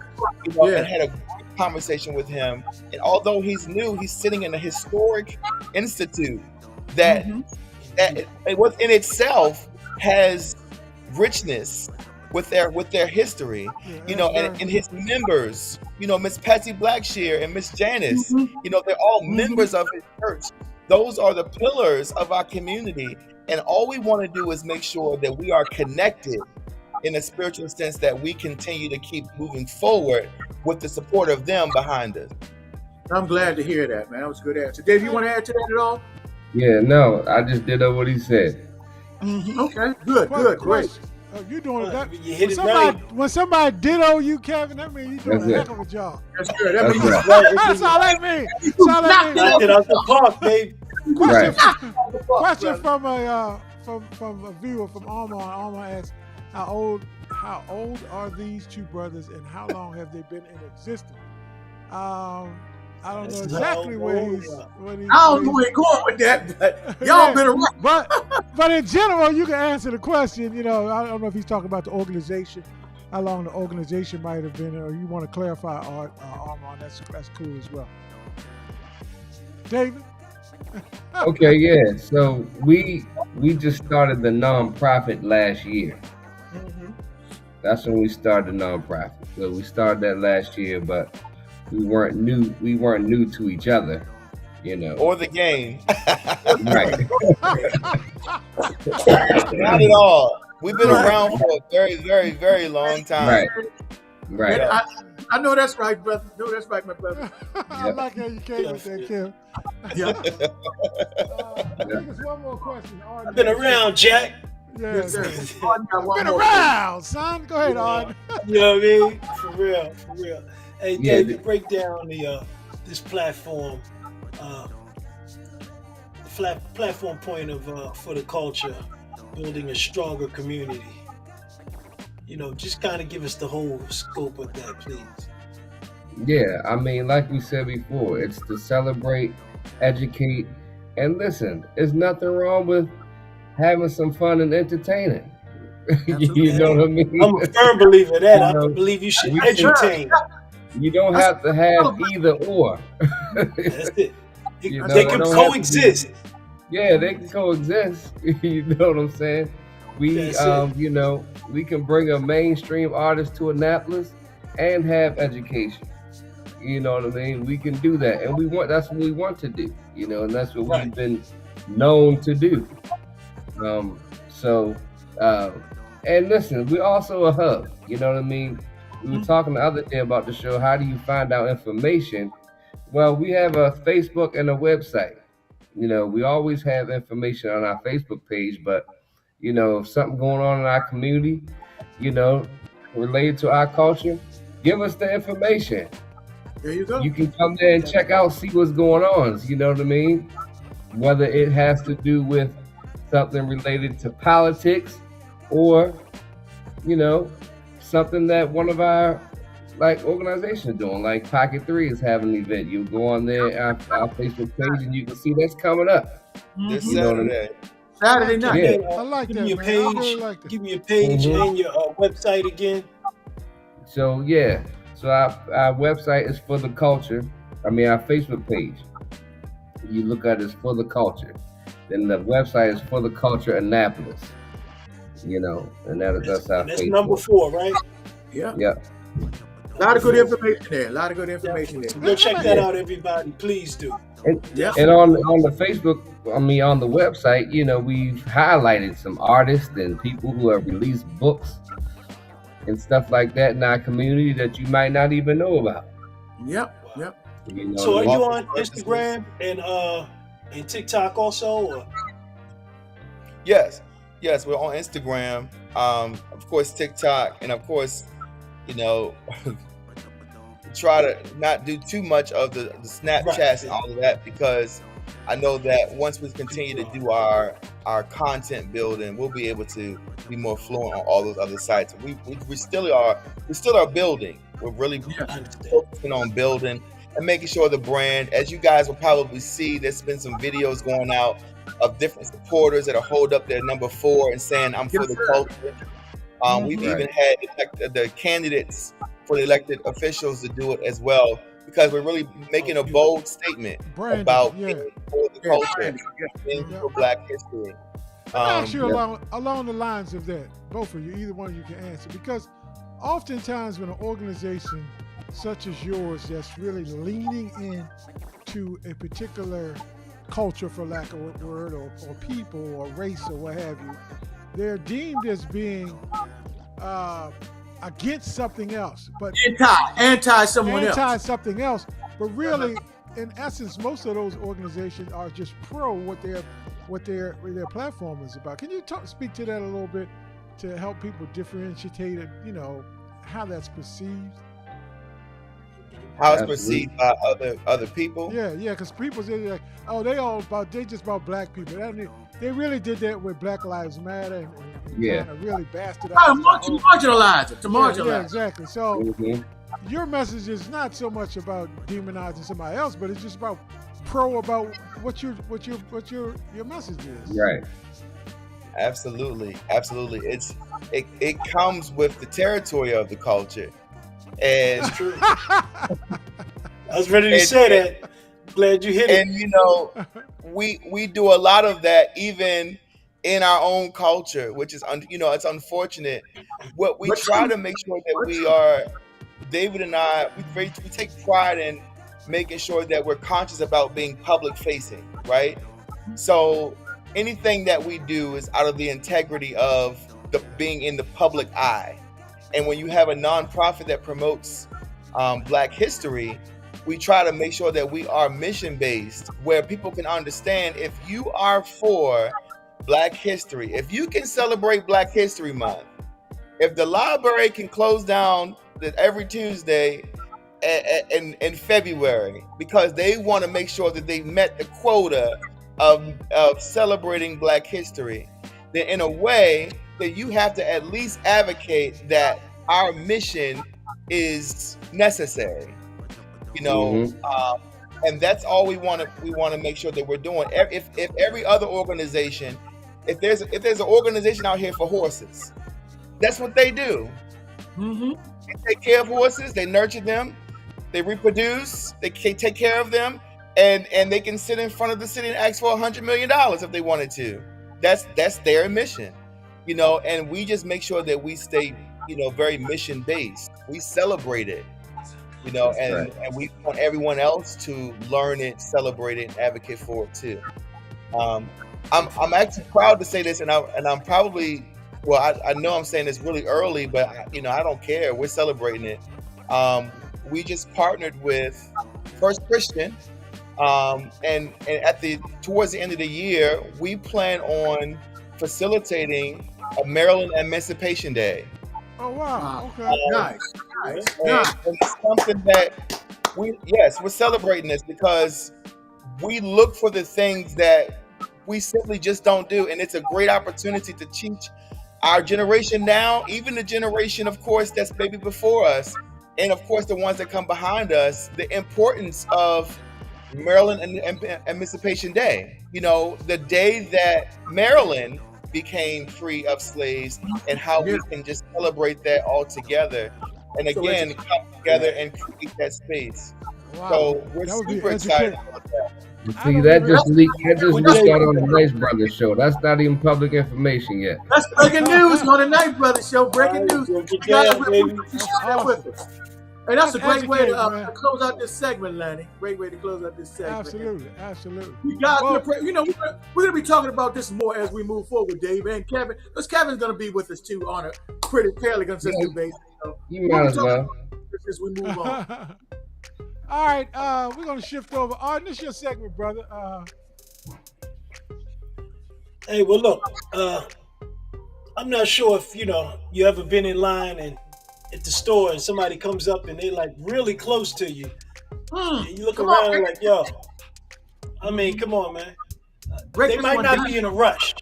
[SPEAKER 3] Yeah.
[SPEAKER 4] and had a great conversation with him. And although he's new, he's sitting in a historic institute that
[SPEAKER 3] Mhm.
[SPEAKER 4] it within itself has richness with their history, and his members, Miss Patsy Blackshear and Miss Janice,
[SPEAKER 3] Mhm.
[SPEAKER 4] they're all
[SPEAKER 3] Mhm.
[SPEAKER 4] members of his church. Those are the pillars of our community, and all we want to do is make sure that we are connected in a spiritual sense, that we continue to keep moving forward with the support of them behind us.
[SPEAKER 3] I'm glad to hear that, man. That was a good answer. Dave, you want to add to that at all?
[SPEAKER 6] Yeah, no, I just did what he said.
[SPEAKER 3] Okay. Good. Good. Great.
[SPEAKER 8] Question. You doing that?
[SPEAKER 5] You hit it right.
[SPEAKER 8] When somebody ditto you, Kevin, that means you're doing
[SPEAKER 6] That's
[SPEAKER 8] a
[SPEAKER 6] it.
[SPEAKER 8] heck of a job.
[SPEAKER 3] That's good. That
[SPEAKER 6] That's
[SPEAKER 3] means
[SPEAKER 6] right.
[SPEAKER 8] That's all that means. That's all that
[SPEAKER 5] Knocked it
[SPEAKER 8] means.
[SPEAKER 5] out the park, babe.
[SPEAKER 8] Question,
[SPEAKER 6] Right.
[SPEAKER 8] question from a viewer from Alma. Alma asks, How old are these two brothers, and how long have they been in existence? I don't know
[SPEAKER 5] That's
[SPEAKER 8] exactly
[SPEAKER 5] how
[SPEAKER 8] where
[SPEAKER 5] old
[SPEAKER 8] he's
[SPEAKER 5] they are.
[SPEAKER 8] when he,
[SPEAKER 3] I
[SPEAKER 8] where
[SPEAKER 3] don't know
[SPEAKER 8] he's
[SPEAKER 3] where you're going with that, but y'all
[SPEAKER 8] yeah,
[SPEAKER 3] been around.
[SPEAKER 8] but in general, you can answer the question. You know, I don't know if he's talking about the organization, how long the organization might have been, or you want to clarify Armand. That's cool as well. David.
[SPEAKER 6] Okay, yeah. So we just started the nonprofit last year.
[SPEAKER 3] Mhm.
[SPEAKER 6] That's when we started the nonprofit. So we started that last year, but we weren't new. We weren't new to each other, you know.
[SPEAKER 4] Or the game.
[SPEAKER 6] Right,
[SPEAKER 4] Not at all. We've been
[SPEAKER 5] Right.
[SPEAKER 4] around for a very, very, very long time.
[SPEAKER 6] right,
[SPEAKER 3] And
[SPEAKER 6] right.
[SPEAKER 4] Yeah.
[SPEAKER 3] I know that's right, brother. No, that's right, my brother.
[SPEAKER 8] I
[SPEAKER 6] Yep.
[SPEAKER 8] like how you came with that, Kim.
[SPEAKER 3] Yeah.
[SPEAKER 8] I think it's one more question. Arden.
[SPEAKER 5] I've been around, Jack.
[SPEAKER 8] Yes.
[SPEAKER 3] Yes, sir. Arden got one
[SPEAKER 8] Been
[SPEAKER 3] more.
[SPEAKER 8] around, son. Go ahead,
[SPEAKER 5] Yeah.
[SPEAKER 8] Arden.
[SPEAKER 5] You know what I mean? For real, for real. Hey,
[SPEAKER 6] Yeah,
[SPEAKER 5] David, break down the this platform, platform point of for the culture, building a stronger community. You know, just kind of give us the whole scope of that, please.
[SPEAKER 6] Yeah, I mean, like we said before, it's to celebrate, educate, and listen. There's nothing wrong with having some fun and entertaining. You know what I mean?
[SPEAKER 5] I'm a firm believer of that.
[SPEAKER 6] You
[SPEAKER 5] I
[SPEAKER 6] know,
[SPEAKER 5] believe you should
[SPEAKER 6] we can-
[SPEAKER 5] edutain.
[SPEAKER 6] You don't have to have either or.
[SPEAKER 5] That's it.
[SPEAKER 6] You know,
[SPEAKER 5] They
[SPEAKER 6] it
[SPEAKER 5] can
[SPEAKER 6] don't have to
[SPEAKER 5] coexist.
[SPEAKER 6] Yeah, they can coexist. You know what I'm saying? We,
[SPEAKER 5] That's it.
[SPEAKER 6] you know, we can bring a mainstream artist to Annapolis and have education. You know what I mean? We can do that, and that's what we want to do. You know, and that's what
[SPEAKER 5] Right.
[SPEAKER 6] we've been known to do. So, and listen, we're also a hub. You know what I mean? We were talking the other day about the show. How do you find out information? Well, we have a Facebook and a website. You know, we always have information on our Facebook page, but you know, if something going on in our community, you know, related to our culture, give us the information.
[SPEAKER 3] There you go.
[SPEAKER 6] You can come there and check out, see what's going on. You know what I mean? Whether it has to do with something related to politics or, you know, something that one of our like organizations doing, like Pocket 3 is having an event. You go on there, our Facebook page, and you can see that's coming up.
[SPEAKER 4] This
[SPEAKER 6] You know what I mean?
[SPEAKER 4] Saturday.
[SPEAKER 3] Saturday night.
[SPEAKER 6] Yeah.
[SPEAKER 8] I like
[SPEAKER 5] Give
[SPEAKER 8] that,
[SPEAKER 5] me your
[SPEAKER 8] man.
[SPEAKER 5] page.
[SPEAKER 8] I really like that.
[SPEAKER 5] Give me your page
[SPEAKER 6] Mhm.
[SPEAKER 5] and your website again.
[SPEAKER 6] So yeah, so our website is For the Culture. I mean, our Facebook page. You look at it as For the Culture. Then the website is For the Culture Annapolis. You know, and that's our
[SPEAKER 5] And that's
[SPEAKER 6] Facebook.
[SPEAKER 5] number 4, right?
[SPEAKER 3] Yeah.
[SPEAKER 6] Yeah.
[SPEAKER 3] A lot of good information there. A lot of good information there.
[SPEAKER 5] So go check that out, everybody. Please do.
[SPEAKER 3] Yeah.
[SPEAKER 6] And on the Facebook, I mean, on the website, you know, we've highlighted some artists and people who have released books and stuff like that in our community that you might not even know about.
[SPEAKER 3] Yep. Yep.
[SPEAKER 6] You know
[SPEAKER 5] So are
[SPEAKER 6] what I
[SPEAKER 5] you
[SPEAKER 6] mean?
[SPEAKER 5] on Instagram and TikTok also? Or?
[SPEAKER 4] Yes. Yes, we're on Instagram. Of course, TikTok, and of course, you know, try to not do too much of the Snapchats
[SPEAKER 5] Right.
[SPEAKER 4] and all of that, because I know that once we continue to do our content building, we'll be able to be more fluent on all those other sites. We still are building. We're really
[SPEAKER 5] I understand.
[SPEAKER 4] focusing on building and making sure the brand, as you guys will probably see, there's been some videos going out of different supporters that are hold up their number 4 and saying, "I'm for
[SPEAKER 3] Yes,
[SPEAKER 4] the
[SPEAKER 3] sir.
[SPEAKER 4] culture." We've
[SPEAKER 6] Right.
[SPEAKER 4] even had the candidates for the elected officials to do it as well, because we're really making a bold statement
[SPEAKER 8] Brandon,
[SPEAKER 4] about
[SPEAKER 8] yeah.
[SPEAKER 4] being for the
[SPEAKER 3] Yeah.
[SPEAKER 4] culture, being
[SPEAKER 8] Yeah.
[SPEAKER 4] for Black history.
[SPEAKER 8] Let me ask you
[SPEAKER 6] yeah.
[SPEAKER 8] along the lines of that, both of you, either one of you can answer, because oftentimes when an organization such as yours that's really leaning into a particular culture, for lack of a word, or people or race or what have you, they're deemed as being against something else, but
[SPEAKER 3] Anti someone
[SPEAKER 8] anti
[SPEAKER 3] else.
[SPEAKER 8] something else. But really, in essence, most of those organizations are just pro what their platform is about. Can you speak to that a little bit to help people differentiate it? You know how that's perceived.
[SPEAKER 4] How it's
[SPEAKER 6] Absolutely.
[SPEAKER 4] perceived by other people.
[SPEAKER 8] Yeah, because people say like, oh, they just about black people. They really did that with Black Lives Matter, and
[SPEAKER 6] Yeah.
[SPEAKER 8] trying to really
[SPEAKER 3] Try
[SPEAKER 8] bastardize
[SPEAKER 3] to marginalize it, to
[SPEAKER 8] yeah,
[SPEAKER 3] marginalize it.
[SPEAKER 8] exactly. So
[SPEAKER 6] Hmm.
[SPEAKER 8] your message is not so much about demonizing somebody else, but it's just about what your message is.
[SPEAKER 6] Right.
[SPEAKER 4] Absolutely, absolutely. It comes with the territory of the culture,
[SPEAKER 5] That's
[SPEAKER 4] and
[SPEAKER 5] true. I was ready to
[SPEAKER 4] and
[SPEAKER 5] say that. Glad you hit it.
[SPEAKER 4] and we do a lot of that even in our own culture, which is it's unfortunate. What we
[SPEAKER 3] But
[SPEAKER 4] try
[SPEAKER 3] true.
[SPEAKER 4] to make sure that
[SPEAKER 3] But
[SPEAKER 4] we
[SPEAKER 3] true.
[SPEAKER 4] are, David and I, we take pride in making sure that we're conscious about being public facing, right? So anything that we do is out of the integrity of the being in the public eye. And when you have a nonprofit that promotes Black history, we try to make sure that we are mission based, where people can understand if you are for Black history, if you can celebrate Black History Month, if the library can close down every Tuesday in February because they want to make sure that they met the quota of celebrating Black history, then in a way that you have to at least advocate that our mission is necessary, you know,
[SPEAKER 6] Hmm.
[SPEAKER 4] and that's all we want to make sure that we're doing. If every other organization, if there's an organization out here for horses, that's what they do.
[SPEAKER 3] Mm-hmm.
[SPEAKER 4] They take care of horses, they nurture them, they reproduce, they take care of them, and they can sit in front of the city and ask for $100 million if they wanted to. That's their mission, and we just make sure that we stay, very mission based. We celebrate it,
[SPEAKER 6] That's right.
[SPEAKER 4] and we want everyone else to learn it, celebrate it, and advocate for it too. Um, I'm actually proud to say this, and I'm probably, well, I know I'm saying this really early, but I don't care. We're celebrating it. We just partnered with First Christian, and towards the end of the year, we plan on facilitating a Maryland Emancipation Day.
[SPEAKER 8] Oh wow.
[SPEAKER 3] Wow.
[SPEAKER 8] Okay.
[SPEAKER 3] Nice. Nice.
[SPEAKER 4] And,
[SPEAKER 3] Nice.
[SPEAKER 4] and it's something that we're celebrating this because we look for the things that we simply just don't do, and it's a great opportunity to teach our generation now, even the generation, of course, that's maybe before us, and of course the ones that come behind us, the importance of Maryland Emancipation Day. The day that Maryland became free of slaves, and how
[SPEAKER 3] Yeah.
[SPEAKER 4] we can just celebrate that all together, and
[SPEAKER 3] So
[SPEAKER 4] again come together and create that space.
[SPEAKER 8] Wow.
[SPEAKER 4] So we're
[SPEAKER 8] That would be
[SPEAKER 4] super excited
[SPEAKER 8] educational.
[SPEAKER 4] about that.
[SPEAKER 8] I
[SPEAKER 6] See,
[SPEAKER 8] don't
[SPEAKER 6] that
[SPEAKER 8] even.
[SPEAKER 6] just leaked. That just
[SPEAKER 5] When
[SPEAKER 6] leaked
[SPEAKER 5] Dave,
[SPEAKER 6] out on the Nice Brothers show. That's not even public information yet.
[SPEAKER 3] That's breaking news on the Night Brothers show. Breaking
[SPEAKER 5] all right,
[SPEAKER 3] news.
[SPEAKER 5] break it
[SPEAKER 3] You guys,
[SPEAKER 5] down, baby.
[SPEAKER 3] we
[SPEAKER 8] That's
[SPEAKER 3] share that with
[SPEAKER 8] awesome.
[SPEAKER 3] us. And that's a great way
[SPEAKER 8] Educate, man.
[SPEAKER 3] to close out this segment, Lanny. Great way to close out this segment.
[SPEAKER 8] Absolutely. Absolutely.
[SPEAKER 3] You guys,
[SPEAKER 8] Well,
[SPEAKER 3] we're gonna be talking about this more as we move forward, Dave and Kevin, because Kevin's gonna be with us too on a fairly consistent basis. So
[SPEAKER 6] You
[SPEAKER 3] we'll
[SPEAKER 6] might
[SPEAKER 3] be
[SPEAKER 6] as
[SPEAKER 3] talking
[SPEAKER 6] well.
[SPEAKER 3] about this as we move on.
[SPEAKER 8] all right. We're gonna shift over. This is your segment, brother.
[SPEAKER 5] Hey, well, look, I'm not sure if you ever been in line and at the store and somebody comes up and they like really close to you, and you look
[SPEAKER 3] Come
[SPEAKER 5] around
[SPEAKER 3] on,
[SPEAKER 5] and like, yo, I mean, come on, man.
[SPEAKER 3] break
[SPEAKER 5] They
[SPEAKER 3] this
[SPEAKER 5] might
[SPEAKER 3] one
[SPEAKER 5] not
[SPEAKER 3] down.
[SPEAKER 5] be in a rush.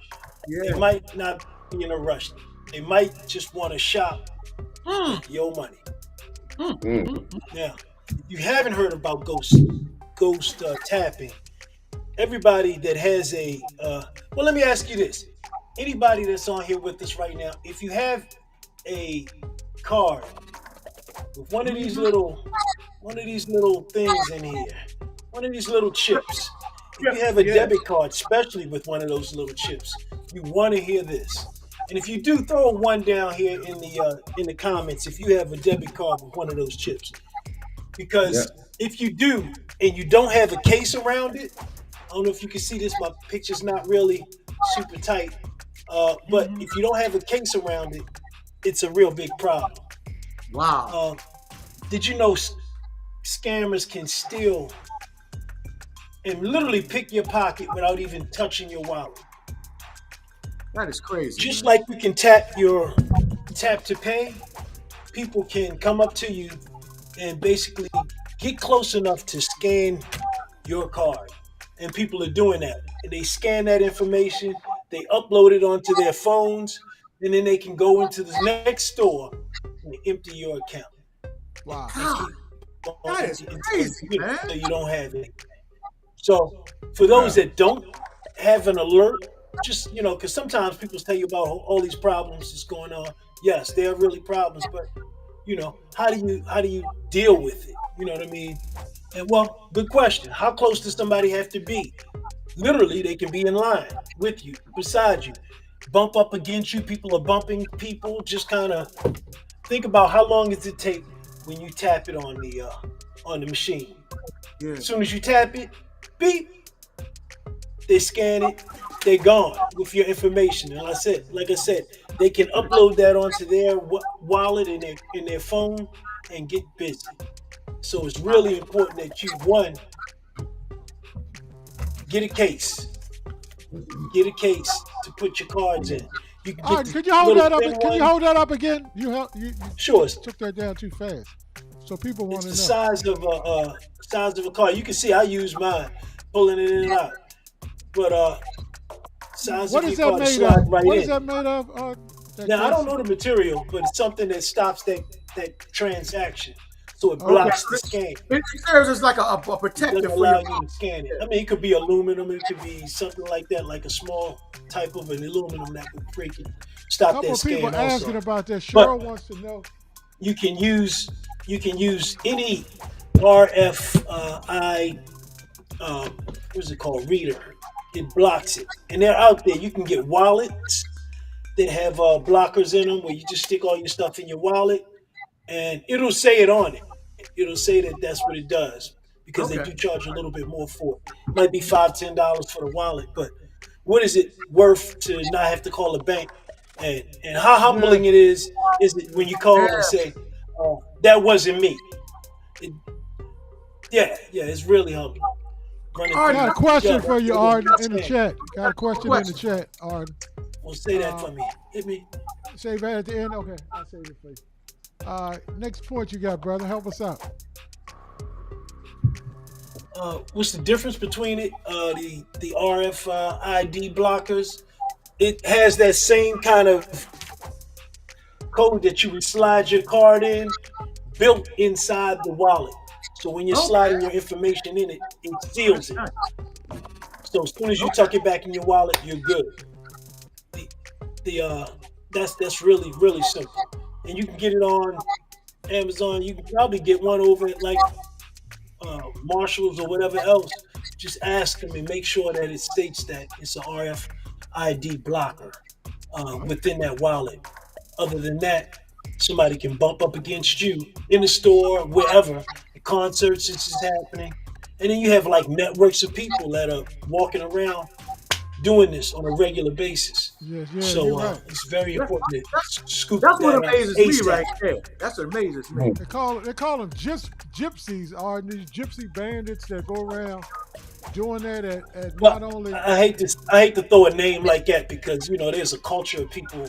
[SPEAKER 5] They
[SPEAKER 3] Yeah.
[SPEAKER 5] might not be in a rush. They might just want to shop your money.
[SPEAKER 6] Mm.
[SPEAKER 5] Now, if you haven't heard about ghost tapping, everybody that has well, let me ask you this: anybody that's on here with us right now, if you have a card with one of these little things in here, one of these little chips. If you have a
[SPEAKER 3] Yeah.
[SPEAKER 5] debit card, especially with one of those little chips, you want to hear this. And if you do, throw a one down here in the comments if you have a debit card with one of those chips. Because if you do and you don't have a case around it, I don't know if you can see this, my picture's not really super tight. But if you don't have a case around it, it's a real big problem.
[SPEAKER 3] Wow.
[SPEAKER 5] Did you know scammers can steal and literally pick your pocket without even touching your wallet?
[SPEAKER 3] That is crazy.
[SPEAKER 5] Just
[SPEAKER 3] man.
[SPEAKER 5] like you can tap to pay, people can come up to you and basically get close enough to scan your card. And people are doing that. And they scan that information, they upload it onto their phones, and then they can go into the next store and empty your account
[SPEAKER 8] Wow.
[SPEAKER 5] and
[SPEAKER 3] God,
[SPEAKER 5] keep on
[SPEAKER 3] that is
[SPEAKER 5] empty
[SPEAKER 3] crazy, man.
[SPEAKER 5] so you don't have it. So for
[SPEAKER 4] Yeah.
[SPEAKER 5] those that don't have an alert, just because sometimes people tell you about all these problems that's going on. Yes, there are really problems, but how do you deal with it? You know what I mean? And well, good question. How close does somebody have to be? Literally, they can be in line with you, beside you, bump up against you. People are bumping people. Just kind of think about how long does it take when you tap it on the machine.
[SPEAKER 3] Yeah.
[SPEAKER 5] As soon as you tap it, beep, they scan it, they're gone with your information. And like I said, they can upload that onto their wallet in their phone and get busy. So it's really important that you get a case, get a case to put your cards in. You can
[SPEAKER 8] All
[SPEAKER 5] get
[SPEAKER 8] right,
[SPEAKER 5] the
[SPEAKER 8] could you hold
[SPEAKER 5] little
[SPEAKER 8] that up?
[SPEAKER 5] thin
[SPEAKER 8] Can you
[SPEAKER 5] one.
[SPEAKER 8] hold that up again? You
[SPEAKER 5] Sure,
[SPEAKER 8] took that down too fast, so people want
[SPEAKER 5] it's
[SPEAKER 8] to
[SPEAKER 5] the
[SPEAKER 8] know.
[SPEAKER 5] size of a card. You can see I use mine, pulling it in and out. But size
[SPEAKER 8] What
[SPEAKER 5] of
[SPEAKER 8] is
[SPEAKER 5] your
[SPEAKER 8] that
[SPEAKER 5] card to
[SPEAKER 8] made
[SPEAKER 5] slide
[SPEAKER 8] of?
[SPEAKER 5] right
[SPEAKER 8] What is
[SPEAKER 5] in.
[SPEAKER 8] that made of? That
[SPEAKER 5] Now I don't
[SPEAKER 8] case?
[SPEAKER 5] know the material, but it's something that stops that transaction, so it
[SPEAKER 3] Okay.
[SPEAKER 5] blocks the scan.
[SPEAKER 3] It serves as like a
[SPEAKER 5] It doesn't
[SPEAKER 3] protector for
[SPEAKER 5] allow
[SPEAKER 3] your
[SPEAKER 5] you to
[SPEAKER 3] phone.
[SPEAKER 5] scan it. I mean, it could be aluminum, it could be something like that, like a small type of an aluminum that would break it,
[SPEAKER 8] A
[SPEAKER 5] stop
[SPEAKER 8] couple
[SPEAKER 5] that
[SPEAKER 8] of people
[SPEAKER 5] scan
[SPEAKER 8] asking
[SPEAKER 5] also.
[SPEAKER 8] about that.
[SPEAKER 5] But
[SPEAKER 8] Cheryl wants to know.
[SPEAKER 5] you can use any RFI what's it called, reader. It blocks it, and they're out there. You can get wallets that have blockers in them, where you just stick all your stuff in your wallet, and it'll say it on it. It'll say that that's what it does because they
[SPEAKER 3] Okay.
[SPEAKER 5] do charge a little bit more for it. Might be $5-10 for the wallet, but what is it worth to not have to call a bank? And how
[SPEAKER 8] Yeah,
[SPEAKER 5] humbling it is it when you call and
[SPEAKER 3] Yeah.
[SPEAKER 5] say, that wasn't me. It, yeah, it's really humbling. Running
[SPEAKER 3] All right.
[SPEAKER 5] through,
[SPEAKER 8] got a
[SPEAKER 5] yo,
[SPEAKER 8] question for you,
[SPEAKER 5] yo, yo,
[SPEAKER 8] Arden, in the
[SPEAKER 5] scan.
[SPEAKER 8] chat. Got a question in the
[SPEAKER 3] Question.
[SPEAKER 8] chat, Arden.
[SPEAKER 5] Well, say that
[SPEAKER 8] Uh,
[SPEAKER 5] for me. Hit me.
[SPEAKER 8] Save that at the end. Okay, I'll save it for you. Next point you got, brother. Help us out.
[SPEAKER 5] What's the difference between it? The RFID blockers. It has that same kind of code that you would slide your card in, built inside the wallet. So when you're
[SPEAKER 3] Okay.
[SPEAKER 5] sliding your information in it, it
[SPEAKER 3] That's
[SPEAKER 5] seals it.
[SPEAKER 3] nice.
[SPEAKER 5] So as soon as you
[SPEAKER 3] Okay.
[SPEAKER 5] tuck it back in your wallet, you're good. The, that's really simple, and you can get it on Amazon. You can probably get one over at like Marshalls or whatever else. Just ask them and make sure that it states that it's an RFID blocker within that wallet. Other than that, somebody can bump up against you in the store, wherever, at concerts, this is happening. And then you have like networks of people that are walking around doing this on a regular basis.
[SPEAKER 8] Yes, yeah, you're
[SPEAKER 5] So
[SPEAKER 8] right.
[SPEAKER 5] it's very
[SPEAKER 3] That's,
[SPEAKER 5] important to scoop
[SPEAKER 3] that's what
[SPEAKER 5] that up
[SPEAKER 3] amazes me
[SPEAKER 5] ASAP.
[SPEAKER 3] right there. That's what amazes me.
[SPEAKER 8] They call them gypsies, Arden. These gypsy bandits that go around doing that at not
[SPEAKER 5] Well,
[SPEAKER 8] only.
[SPEAKER 5] I hate to throw a name like that because there's a culture of people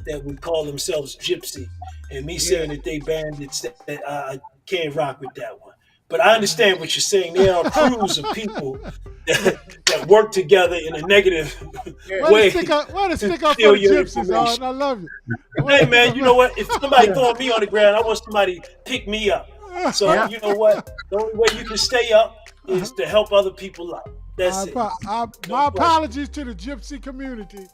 [SPEAKER 5] that would call themselves gypsy, and me
[SPEAKER 3] Yeah.
[SPEAKER 5] saying that they bandits that I can't rock with that one. But I understand what you're saying. There are crews of people that work together in a negative
[SPEAKER 3] Yeah.
[SPEAKER 8] Way
[SPEAKER 5] way
[SPEAKER 8] to
[SPEAKER 5] to
[SPEAKER 8] stick up for
[SPEAKER 5] steal
[SPEAKER 8] the
[SPEAKER 5] your
[SPEAKER 8] gypsies, Arden.
[SPEAKER 5] information.
[SPEAKER 8] I love you.
[SPEAKER 5] Hey man, you know what? If somebody throwing me on the ground, I want somebody pick me up. So
[SPEAKER 3] Yeah.
[SPEAKER 5] you know what? The only way you can stay up is to help other people up. That's it.
[SPEAKER 8] My
[SPEAKER 5] No question.
[SPEAKER 8] apologies to the gypsy community.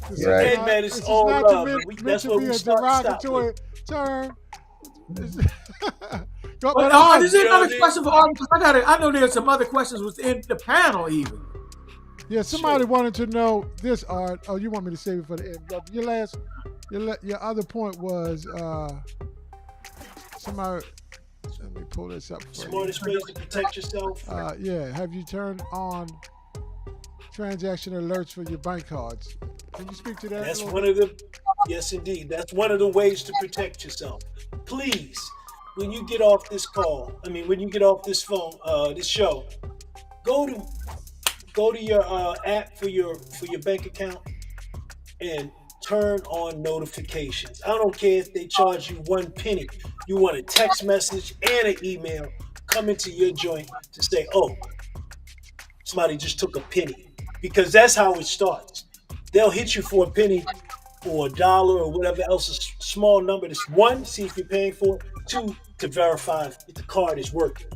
[SPEAKER 8] This
[SPEAKER 6] Right.
[SPEAKER 5] Hey man, it's
[SPEAKER 8] this is
[SPEAKER 5] all
[SPEAKER 8] not
[SPEAKER 5] love.
[SPEAKER 8] meant
[SPEAKER 5] That's
[SPEAKER 8] to
[SPEAKER 5] where
[SPEAKER 8] be
[SPEAKER 5] we
[SPEAKER 8] a
[SPEAKER 5] start and stop.
[SPEAKER 8] derogatory term. But
[SPEAKER 3] But
[SPEAKER 8] Arden,
[SPEAKER 3] is there
[SPEAKER 5] You know what I
[SPEAKER 3] another
[SPEAKER 5] mean?
[SPEAKER 3] question for Arden? Because I know there's some other questions within the panel even.
[SPEAKER 8] yeah, somebody
[SPEAKER 5] Sure.
[SPEAKER 8] wanted to know this, Art. Oh, you want me to save it for the end? But your other point was somebody. Let me pull this up for you.
[SPEAKER 5] Smartest ways to protect yourself.
[SPEAKER 8] Yeah, have you turned on transaction alerts for your bank cards? Can you speak to that?
[SPEAKER 5] That's
[SPEAKER 8] a little
[SPEAKER 5] one
[SPEAKER 8] bit?
[SPEAKER 5] of the yes, indeed. That's one of the ways to protect yourself. Please, when you get off this call, when you get off this phone, this show, go to your app for your bank account and turn on notifications. I don't care if they charge you 1 penny. You want a text message and an email coming to your joint to say, "Oh, somebody just took a penny," because that's how it starts. They'll hit you for a penny or $1 or whatever else, a small number. That's one, see if you're paying for it. Two, to verify if the card is working.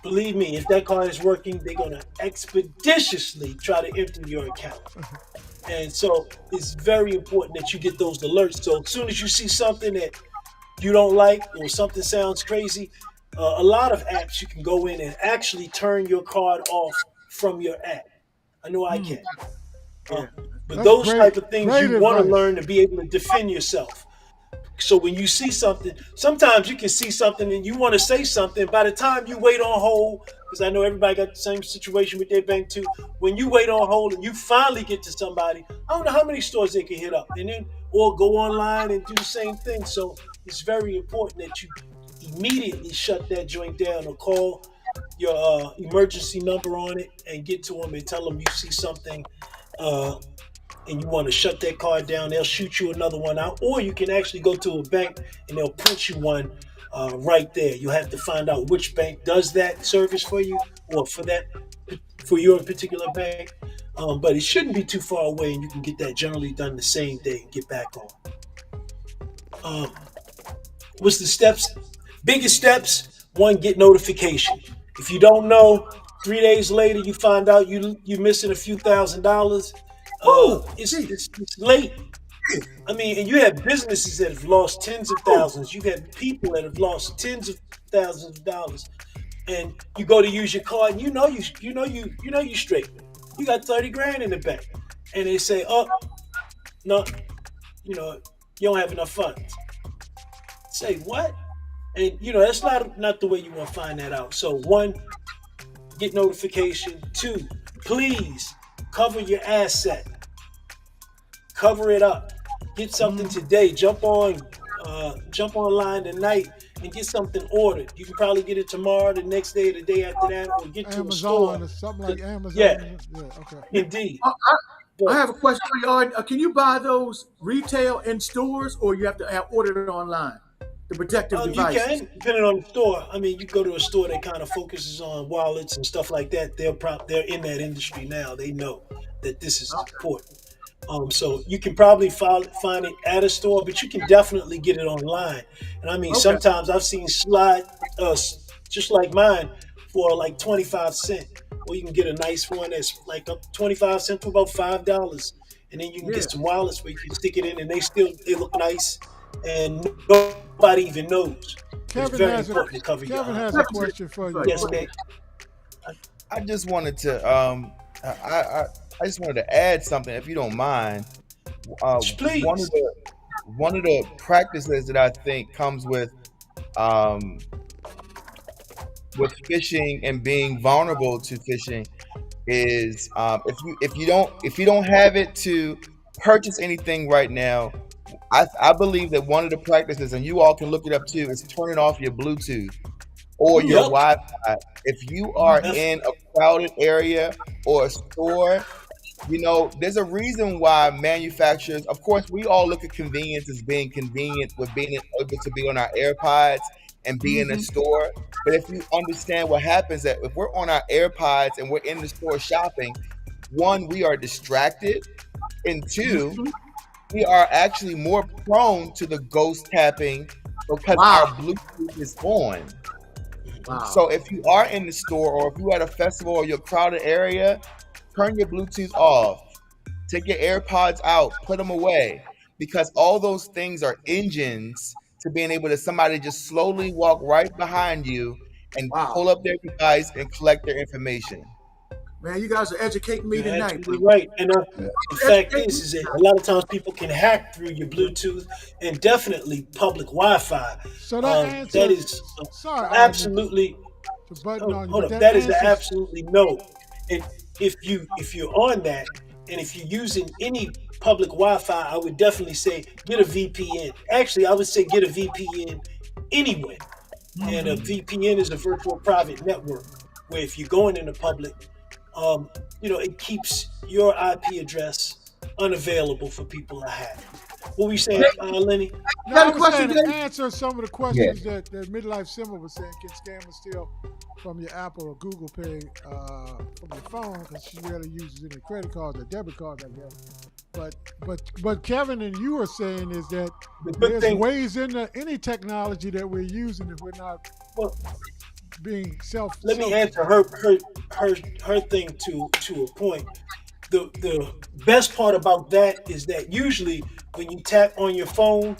[SPEAKER 5] Believe me, if that card is working, they're gonna expeditiously try to empty your account. And so it's very important that you get those alerts. So as soon as you see something that you don't like or something sounds crazy, a lot of apps you can go in and actually turn your card off from your app. I know I
[SPEAKER 8] Hmm.
[SPEAKER 5] can. Uh,
[SPEAKER 3] Yeah.
[SPEAKER 5] but
[SPEAKER 8] That's
[SPEAKER 5] those
[SPEAKER 8] great.
[SPEAKER 5] type of things
[SPEAKER 8] Great
[SPEAKER 5] you want to
[SPEAKER 8] advice.
[SPEAKER 5] learn to be able to defend yourself. So when you see something, sometimes you can see something and you want to say something. By the time you wait on hold, because I know everybody got the same situation with their bank too. When you wait on hold and you finally get to somebody, I don't know how many stores they can hit up, and then or go online and do the same thing. So it's very important that you immediately shut that joint down or call your emergency number on it and get to them and tell them you see something uh, and you want to shut that card down. They'll shoot you another one out, or you can actually go to a bank and they'll print you one right there. You have to find out which bank does that service for you, or for your particular bank. But it shouldn't be too far away, and you can get that generally done the same day and get back on. Um, what's the steps? Biggest steps: one, get notification. If you don't know, 3 days later you find out you're missing a few $1,000s.
[SPEAKER 3] Oh, gee.
[SPEAKER 5] It's late. I mean, and you have businesses that have lost tens of
[SPEAKER 3] Oh,
[SPEAKER 5] thousands. You've had people that have lost tens of thousands of dollars, and you go to use your card, and you straight. You got 30 grand in the bank, and they say, "Oh, no, you know, you don't have enough funds." Say what? And that's not the way you want to find that out. So one, get notification. Two, please cover your asset. Cover it up. Get something today. Jump online tonight and get something ordered. You can probably get it tomorrow, the next day, the day after that, or get to a
[SPEAKER 8] Amazon
[SPEAKER 5] store.
[SPEAKER 8] or something like
[SPEAKER 5] Yeah,
[SPEAKER 8] Amazon. Yeah. Okay.
[SPEAKER 5] indeed.
[SPEAKER 3] I
[SPEAKER 5] But
[SPEAKER 3] have a question for you. Can you buy those retail in stores, or you have to have ordered it online? The protective
[SPEAKER 5] you
[SPEAKER 3] devices.
[SPEAKER 5] can, depending on the store. I mean, you go to a store that kind of focuses on wallets and stuff like that. They're in that industry now. They know that this is
[SPEAKER 3] Okay.
[SPEAKER 5] important. So you can probably find it at a store, but you can definitely get it online. And I mean,
[SPEAKER 3] Okay.
[SPEAKER 5] sometimes I've seen slide just like mine for like 25 cents, or you can get a nice one that's like up 25 cents to about $5, and then you can
[SPEAKER 3] Yeah.
[SPEAKER 5] get some wallets where you can stick it in, and they look nice, and nobody even knows. But it's
[SPEAKER 8] Kevin
[SPEAKER 5] very
[SPEAKER 8] has a
[SPEAKER 5] important to cover your
[SPEAKER 8] Kevin
[SPEAKER 5] eyes.
[SPEAKER 8] has a question for you.
[SPEAKER 5] Yes, man.
[SPEAKER 4] I just wanted to I just wanted to add something, if you don't mind. One of
[SPEAKER 5] Please.
[SPEAKER 4] the practices that I think comes um, with fishing and being vulnerable to fishing is if you don't have it to purchase anything right now, I believe that one of the practices, and you all can look it up too, is turning off your Bluetooth or your
[SPEAKER 5] Yep.
[SPEAKER 4] Wi-Fi. If you are
[SPEAKER 5] Def-
[SPEAKER 4] in a crowded area or a store, there's a reason why manufacturers, of course, we all look at convenience as being convenient with being able to be on our AirPods and be in a
[SPEAKER 8] Hmm.
[SPEAKER 4] store. But if you understand what happens, that if we're on our AirPods and we're in the store shopping, one, we are distracted, and two,
[SPEAKER 3] Mhm.
[SPEAKER 4] we are actually more prone to the ghost tapping because our
[SPEAKER 3] Wow.
[SPEAKER 4] Bluetooth is on.
[SPEAKER 3] Wow.
[SPEAKER 4] So if you are in the store or if you're at a festival or you're crowded area, turn your Bluetooth off. Take your AirPods out, put them away, because all those things are engines to being able to somebody just slowly walk right behind you and
[SPEAKER 3] Wow.
[SPEAKER 4] pull up their device and collect their information.
[SPEAKER 3] Man, you guys are educating me
[SPEAKER 5] You're
[SPEAKER 3] tonight,
[SPEAKER 5] absolutely
[SPEAKER 3] bro.
[SPEAKER 5] right. And
[SPEAKER 8] Yeah.
[SPEAKER 5] the
[SPEAKER 3] You're
[SPEAKER 5] fact
[SPEAKER 3] educating me
[SPEAKER 5] is that a
[SPEAKER 3] tonight.
[SPEAKER 5] lot of times people can hack through your Bluetooth and definitely public Wi-Fi.
[SPEAKER 8] So that
[SPEAKER 5] That
[SPEAKER 8] answers.
[SPEAKER 5] is
[SPEAKER 8] Sorry, Arden,
[SPEAKER 5] absolutely.
[SPEAKER 8] to button
[SPEAKER 5] Oh,
[SPEAKER 8] on you,
[SPEAKER 5] hold
[SPEAKER 8] but
[SPEAKER 5] up.
[SPEAKER 8] that
[SPEAKER 5] That is the
[SPEAKER 8] answers.
[SPEAKER 5] absolutely no. And if you're on that, and if you're using any public Wi-Fi, I would definitely say get a VPN. Actually, I would say get a VPN anyway. And a
[SPEAKER 3] Mhm.
[SPEAKER 5] VPN is a virtual private network where if you're going into public, it keeps your IP address unavailable for people to hack. What were you saying, Lenny?
[SPEAKER 8] No,
[SPEAKER 3] Got
[SPEAKER 8] I
[SPEAKER 3] a
[SPEAKER 8] was
[SPEAKER 3] question,
[SPEAKER 8] saying to
[SPEAKER 3] Dave?
[SPEAKER 8] answer some of the
[SPEAKER 6] Yeah.
[SPEAKER 8] questions that Midlife Simmer was saying. Can scammers steal from your Apple or Google Pay from your phone? Because she rarely uses any credit cards or debit cards, I guess. But Kevin and you are saying is that
[SPEAKER 5] The good
[SPEAKER 8] there's
[SPEAKER 5] thing.
[SPEAKER 8] ways in any technology that we're using if we're not
[SPEAKER 5] Well,
[SPEAKER 8] being self.
[SPEAKER 5] let me answer her thing to a point. The best part about that is that usually when you tap on your phone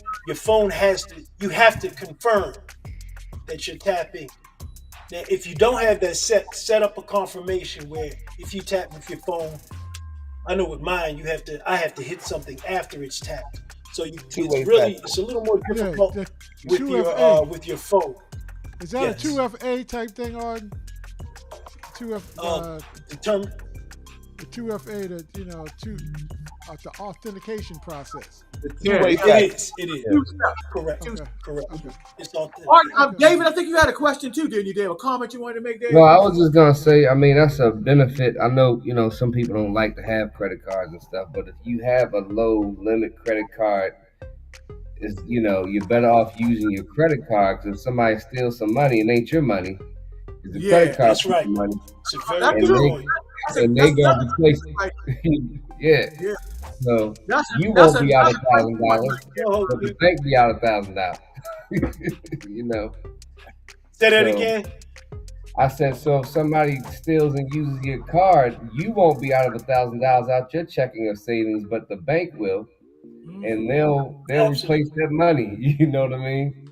[SPEAKER 5] has to you have to confirm that you're tapping. Now, if you don't have that set up a confirmation where if you tap with your phone, I know with mine I have to hit something after it's tapped. So
[SPEAKER 4] Two-way
[SPEAKER 5] it's a little more
[SPEAKER 8] Yeah,
[SPEAKER 5] difficult
[SPEAKER 8] the 2FA.
[SPEAKER 5] with your phone.
[SPEAKER 8] Is that a
[SPEAKER 5] Yes.
[SPEAKER 8] 2FA type thing, or 2F
[SPEAKER 5] The term
[SPEAKER 8] the 2FA, the authentication process?
[SPEAKER 3] Yeah,
[SPEAKER 4] Two-way
[SPEAKER 3] yeah.
[SPEAKER 4] factor.
[SPEAKER 5] it is
[SPEAKER 3] Two steps.
[SPEAKER 5] correct,
[SPEAKER 3] Two
[SPEAKER 8] Okay.
[SPEAKER 3] steps.
[SPEAKER 5] correct.
[SPEAKER 8] Okay.
[SPEAKER 5] It's authentic.
[SPEAKER 3] All right,
[SPEAKER 8] Okay.
[SPEAKER 3] David, I think you had a question too, didn't you, Dave? A comment you wanted to make, Dave?
[SPEAKER 6] No, I was just gonna say. I mean, that's a benefit. I know, some people don't like to have credit cards and stuff, but if you have a low limit credit card, you're better off using your credit card. Because if somebody steals some money, it ain't your money. It's the credit
[SPEAKER 3] Yeah,
[SPEAKER 6] card
[SPEAKER 5] That's right.
[SPEAKER 6] people's money,
[SPEAKER 5] It's a very
[SPEAKER 3] that's
[SPEAKER 6] and
[SPEAKER 5] good
[SPEAKER 3] true.
[SPEAKER 6] they
[SPEAKER 5] point.
[SPEAKER 6] and they
[SPEAKER 3] That's
[SPEAKER 6] gonna
[SPEAKER 3] another
[SPEAKER 6] replace
[SPEAKER 3] right.
[SPEAKER 6] it. Yeah.
[SPEAKER 3] Yeah,
[SPEAKER 6] So
[SPEAKER 3] that's
[SPEAKER 6] you
[SPEAKER 3] that's
[SPEAKER 6] won't be out
[SPEAKER 3] another great point
[SPEAKER 6] $1,000,
[SPEAKER 3] right there.
[SPEAKER 5] No,
[SPEAKER 6] but the bank be out $1,000. you know.
[SPEAKER 5] say that
[SPEAKER 6] So
[SPEAKER 5] again.
[SPEAKER 6] I said, so if somebody steals and uses your card, you won't be out of $1,000 out your checking or savings, but the bank will, and
[SPEAKER 3] Mhm.
[SPEAKER 6] they'll replace
[SPEAKER 5] Absolutely.
[SPEAKER 6] that money. You know what I mean?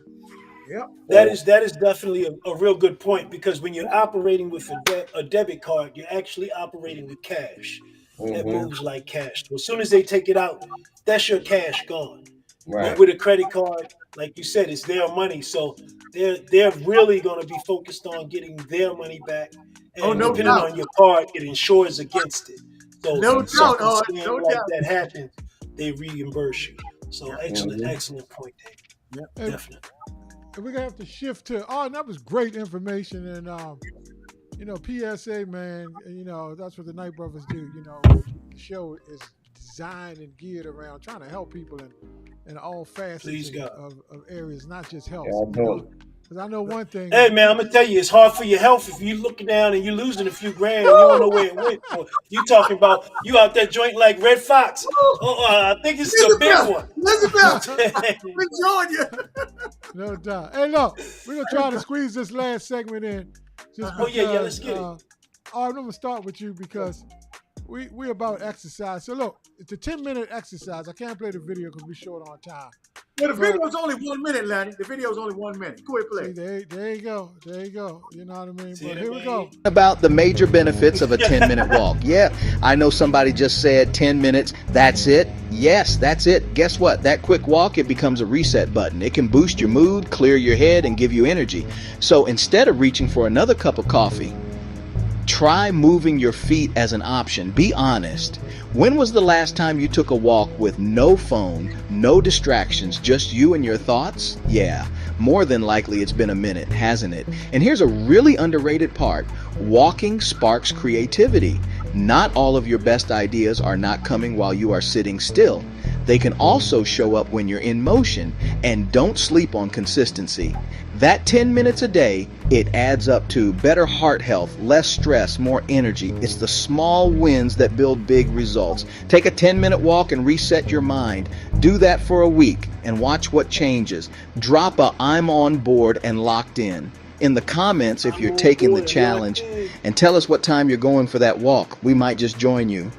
[SPEAKER 3] Yep.
[SPEAKER 6] So
[SPEAKER 5] That is definitely a real good point because when you're operating with a debit card, you're actually operating with cash that
[SPEAKER 6] hmm
[SPEAKER 5] moves like cash. So as soon as they take it out, that's your cash gone. But
[SPEAKER 6] right.
[SPEAKER 5] with a credit card, like you said, it's their money, so they're really going to be focused on getting their money back.
[SPEAKER 3] Oh,
[SPEAKER 5] And
[SPEAKER 3] no
[SPEAKER 5] depending
[SPEAKER 6] hmm
[SPEAKER 3] doubt.
[SPEAKER 5] on your card, it insures against it. So
[SPEAKER 3] No
[SPEAKER 5] if
[SPEAKER 3] doubt,
[SPEAKER 5] something
[SPEAKER 3] oh,
[SPEAKER 5] scam
[SPEAKER 3] no
[SPEAKER 5] like
[SPEAKER 3] doubt.
[SPEAKER 5] that happens, they reimburse you. So
[SPEAKER 3] Yep.
[SPEAKER 6] hmm
[SPEAKER 5] excellent point, Dave.
[SPEAKER 3] Yep.
[SPEAKER 8] And,
[SPEAKER 5] Definitely.
[SPEAKER 8] and we're gonna have to shift to. Oh, and that was great information. And PSA, man. That's what the Night Brothers do. The show is designed and geared around trying to help people in all facets
[SPEAKER 5] Please God.
[SPEAKER 8] of areas, not just health.
[SPEAKER 6] Y'all doing it.
[SPEAKER 8] Because I know one thing.
[SPEAKER 5] Hey man, I'm gonna tell you, it's hard for your health if you looking down and you losing a few grand and you don't know where it went. Or you talking about you out there joint like Red Fox. Oh, I think this is a big
[SPEAKER 3] Elizabeth,
[SPEAKER 5] one.
[SPEAKER 3] Elizabeth, we join you.
[SPEAKER 8] No doubt. Hey, look, we're gonna try to squeeze this last segment in, just
[SPEAKER 5] Oh
[SPEAKER 8] because.
[SPEAKER 5] yeah, let's get it.
[SPEAKER 8] I'm gonna start with you because we about exercise. So look, it's a 10-minute exercise. I can't play the video because we're short on time.
[SPEAKER 3] Well, the
[SPEAKER 8] But
[SPEAKER 3] video's only 1 minute, Lanny. The video's only 1 minute. Go ahead,
[SPEAKER 8] see,
[SPEAKER 3] play.
[SPEAKER 8] there you go. There you go. You know what I mean?
[SPEAKER 5] See
[SPEAKER 8] But
[SPEAKER 5] that,
[SPEAKER 8] here we
[SPEAKER 5] man?
[SPEAKER 8] go.
[SPEAKER 9] About the major benefits of a 10-minute walk. Yeah, I know somebody just said 10 minutes, that's it. Yes, that's it. Guess what? That quick walk, it becomes a reset button. It can boost your mood, clear your head, and give you energy. So instead of reaching for another cup of coffee, try moving your feet as an option. Be honest. When was the last time you took a walk with no phone, no distractions, just you and your thoughts? Yeah, more than likely it's been a minute, hasn't it? And here's a really underrated part. Walking sparks creativity. Not all of your best ideas are not coming while you are sitting still. They can also show up when you're in motion. And don't sleep on consistency. That 10 minutes a day, it adds up to better heart health, less stress, more energy. It's the small wins that build big results. Take a 10-minute walk and reset your mind. Do that for a week and watch what changes. Drop a "I'm on board" and locked in the comments if you're taking the challenge, and tell us what time you're going for that walk. We might just join you.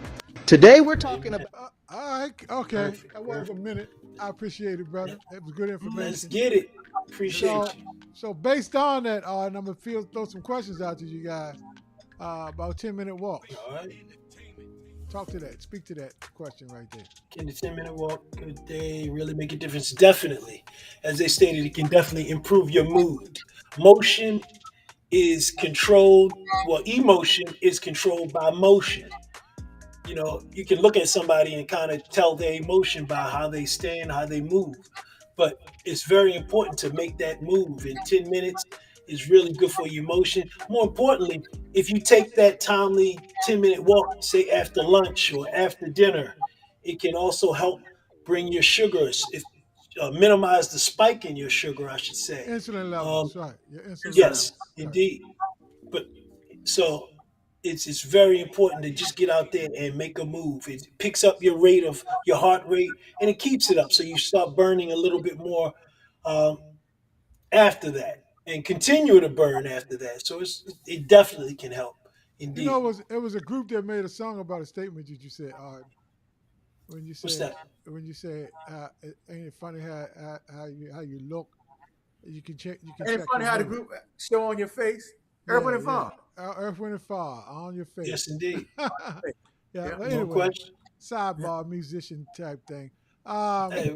[SPEAKER 9] Today we're talking about
[SPEAKER 8] All right. Okay.
[SPEAKER 5] Perfect,
[SPEAKER 8] That was a minute. I appreciate it, brother. That was good
[SPEAKER 5] Let's
[SPEAKER 8] information.
[SPEAKER 5] get it. Appreciate
[SPEAKER 8] So,
[SPEAKER 5] you.
[SPEAKER 8] so based on that, and I'm gonna throw some questions out to you guys about 10-minute walks.
[SPEAKER 5] All right.
[SPEAKER 8] Talk to that. Speak to that question right there.
[SPEAKER 5] Can the 10-minute walk a day really make a difference? Definitely. As they stated, it can definitely improve your mood. Motion is controlled, well, emotion is controlled by motion. You can look at somebody and kind of tell their emotion by how they stand, how they move. But it's very important to make that move in 10 minutes is really good for your emotion. More importantly, if you take that timely 10-minute walk, say after lunch or after dinner, it can also help bring your sugars, if minimize the spike in your sugar, I should say.
[SPEAKER 8] Insulin
[SPEAKER 5] Um,
[SPEAKER 8] levels, right? Your insulin levels,
[SPEAKER 5] yes,
[SPEAKER 8] right?
[SPEAKER 5] indeed. But so it's very important to just get out there and make a move. It picks up your rate of your heart rate and it keeps it up, so you start burning a little bit more um, after that, and continue to burn after that. So it definitely can help,
[SPEAKER 8] You know,
[SPEAKER 5] indeed.
[SPEAKER 8] it was a group that made a song about a statement that you said, Art, when you
[SPEAKER 5] What's
[SPEAKER 8] said
[SPEAKER 5] that?
[SPEAKER 8] ain't it funny how you look? You can
[SPEAKER 3] Ain't it
[SPEAKER 8] check
[SPEAKER 3] funny
[SPEAKER 8] your
[SPEAKER 3] how the
[SPEAKER 8] mood.
[SPEAKER 3] group show on your face?
[SPEAKER 8] Yeah,
[SPEAKER 3] Urban and
[SPEAKER 8] yeah.
[SPEAKER 3] Farm.
[SPEAKER 8] Earth, Wind, and Fire on your
[SPEAKER 5] Yes,
[SPEAKER 8] face.
[SPEAKER 5] indeed.
[SPEAKER 8] Yeah,
[SPEAKER 3] Yeah.
[SPEAKER 8] but
[SPEAKER 5] No
[SPEAKER 8] anyway,
[SPEAKER 5] question.
[SPEAKER 3] Yeah.
[SPEAKER 8] sidebar musician type thing. Um,
[SPEAKER 5] Hey,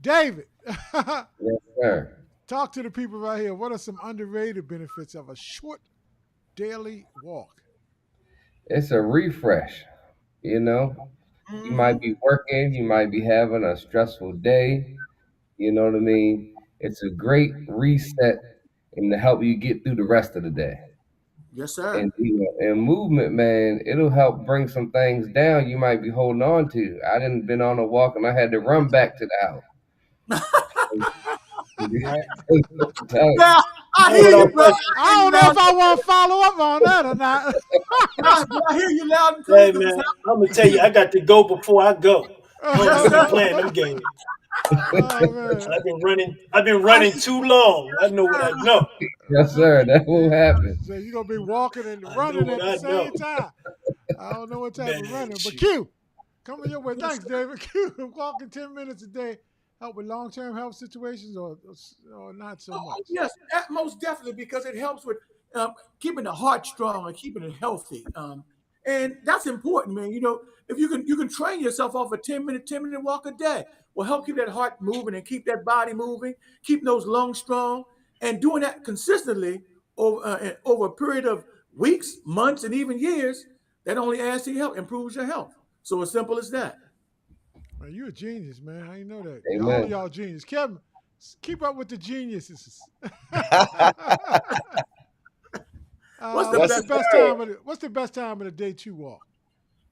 [SPEAKER 8] David,
[SPEAKER 6] Yes, sir.
[SPEAKER 8] talk to the people right here. What are some underrated benefits of a short daily walk?
[SPEAKER 6] It's a refresh. You know, you
[SPEAKER 3] Hmm.
[SPEAKER 6] might be working, you might be having a stressful day. You know what I mean? It's a great reset and to help you get through the rest of the day.
[SPEAKER 3] Yes, sir.
[SPEAKER 6] And and movement, man, it'll help bring some things down you might be holding on to. I didn't been on a walk and I had to run back to the house.
[SPEAKER 5] right.
[SPEAKER 3] Yeah, I
[SPEAKER 5] Hey,
[SPEAKER 3] hear
[SPEAKER 5] without
[SPEAKER 3] you, brother.
[SPEAKER 5] question.
[SPEAKER 3] I
[SPEAKER 8] I
[SPEAKER 3] hear you
[SPEAKER 8] don't know
[SPEAKER 3] loud.
[SPEAKER 8] if I want to follow up on that or not.
[SPEAKER 3] I hear you loud and clear
[SPEAKER 5] Hey
[SPEAKER 3] because it's
[SPEAKER 5] man, I'm gonna tell you, I got to go before I go. I don't
[SPEAKER 3] yes,
[SPEAKER 5] even be
[SPEAKER 3] sir.
[SPEAKER 5] playing them games.
[SPEAKER 8] Oh man.
[SPEAKER 5] I've been running. I've been
[SPEAKER 3] I
[SPEAKER 5] running
[SPEAKER 3] hear
[SPEAKER 5] too long. I know what I
[SPEAKER 3] you.
[SPEAKER 5] know.
[SPEAKER 6] Yes, sir. That will happen.
[SPEAKER 8] So you're gonna be walking and
[SPEAKER 5] I know
[SPEAKER 8] running
[SPEAKER 5] what
[SPEAKER 8] at the
[SPEAKER 5] I know.
[SPEAKER 8] same time. I don't know what type
[SPEAKER 5] Man,
[SPEAKER 8] of running, but
[SPEAKER 5] shoot.
[SPEAKER 8] Q, coming your way.
[SPEAKER 5] Yes,
[SPEAKER 8] Thanks,
[SPEAKER 5] sir.
[SPEAKER 8] David. Q, walking 10 minutes a day help with long-term health situations or not so
[SPEAKER 3] Oh,
[SPEAKER 8] much.
[SPEAKER 3] yes, most definitely because it helps with keeping the heart strong and keeping it healthy. And that's important, man. You know, if you can train yourself off a 10-minute walk a day, will help keep that heart moving and keep that body moving, keep those lungs strong, and doing that consistently over a period of weeks, months, and even years. That only adds to your health, improves your health. So as simple as that.
[SPEAKER 8] Man, you a genius, man. I didn't know that. All of
[SPEAKER 6] Amen.
[SPEAKER 8] y'all genius. Kevin, keep up with the geniuses.
[SPEAKER 3] What's the
[SPEAKER 8] What's
[SPEAKER 4] Yes,
[SPEAKER 8] the
[SPEAKER 3] best?
[SPEAKER 8] best
[SPEAKER 4] sir.
[SPEAKER 8] time of the day to walk?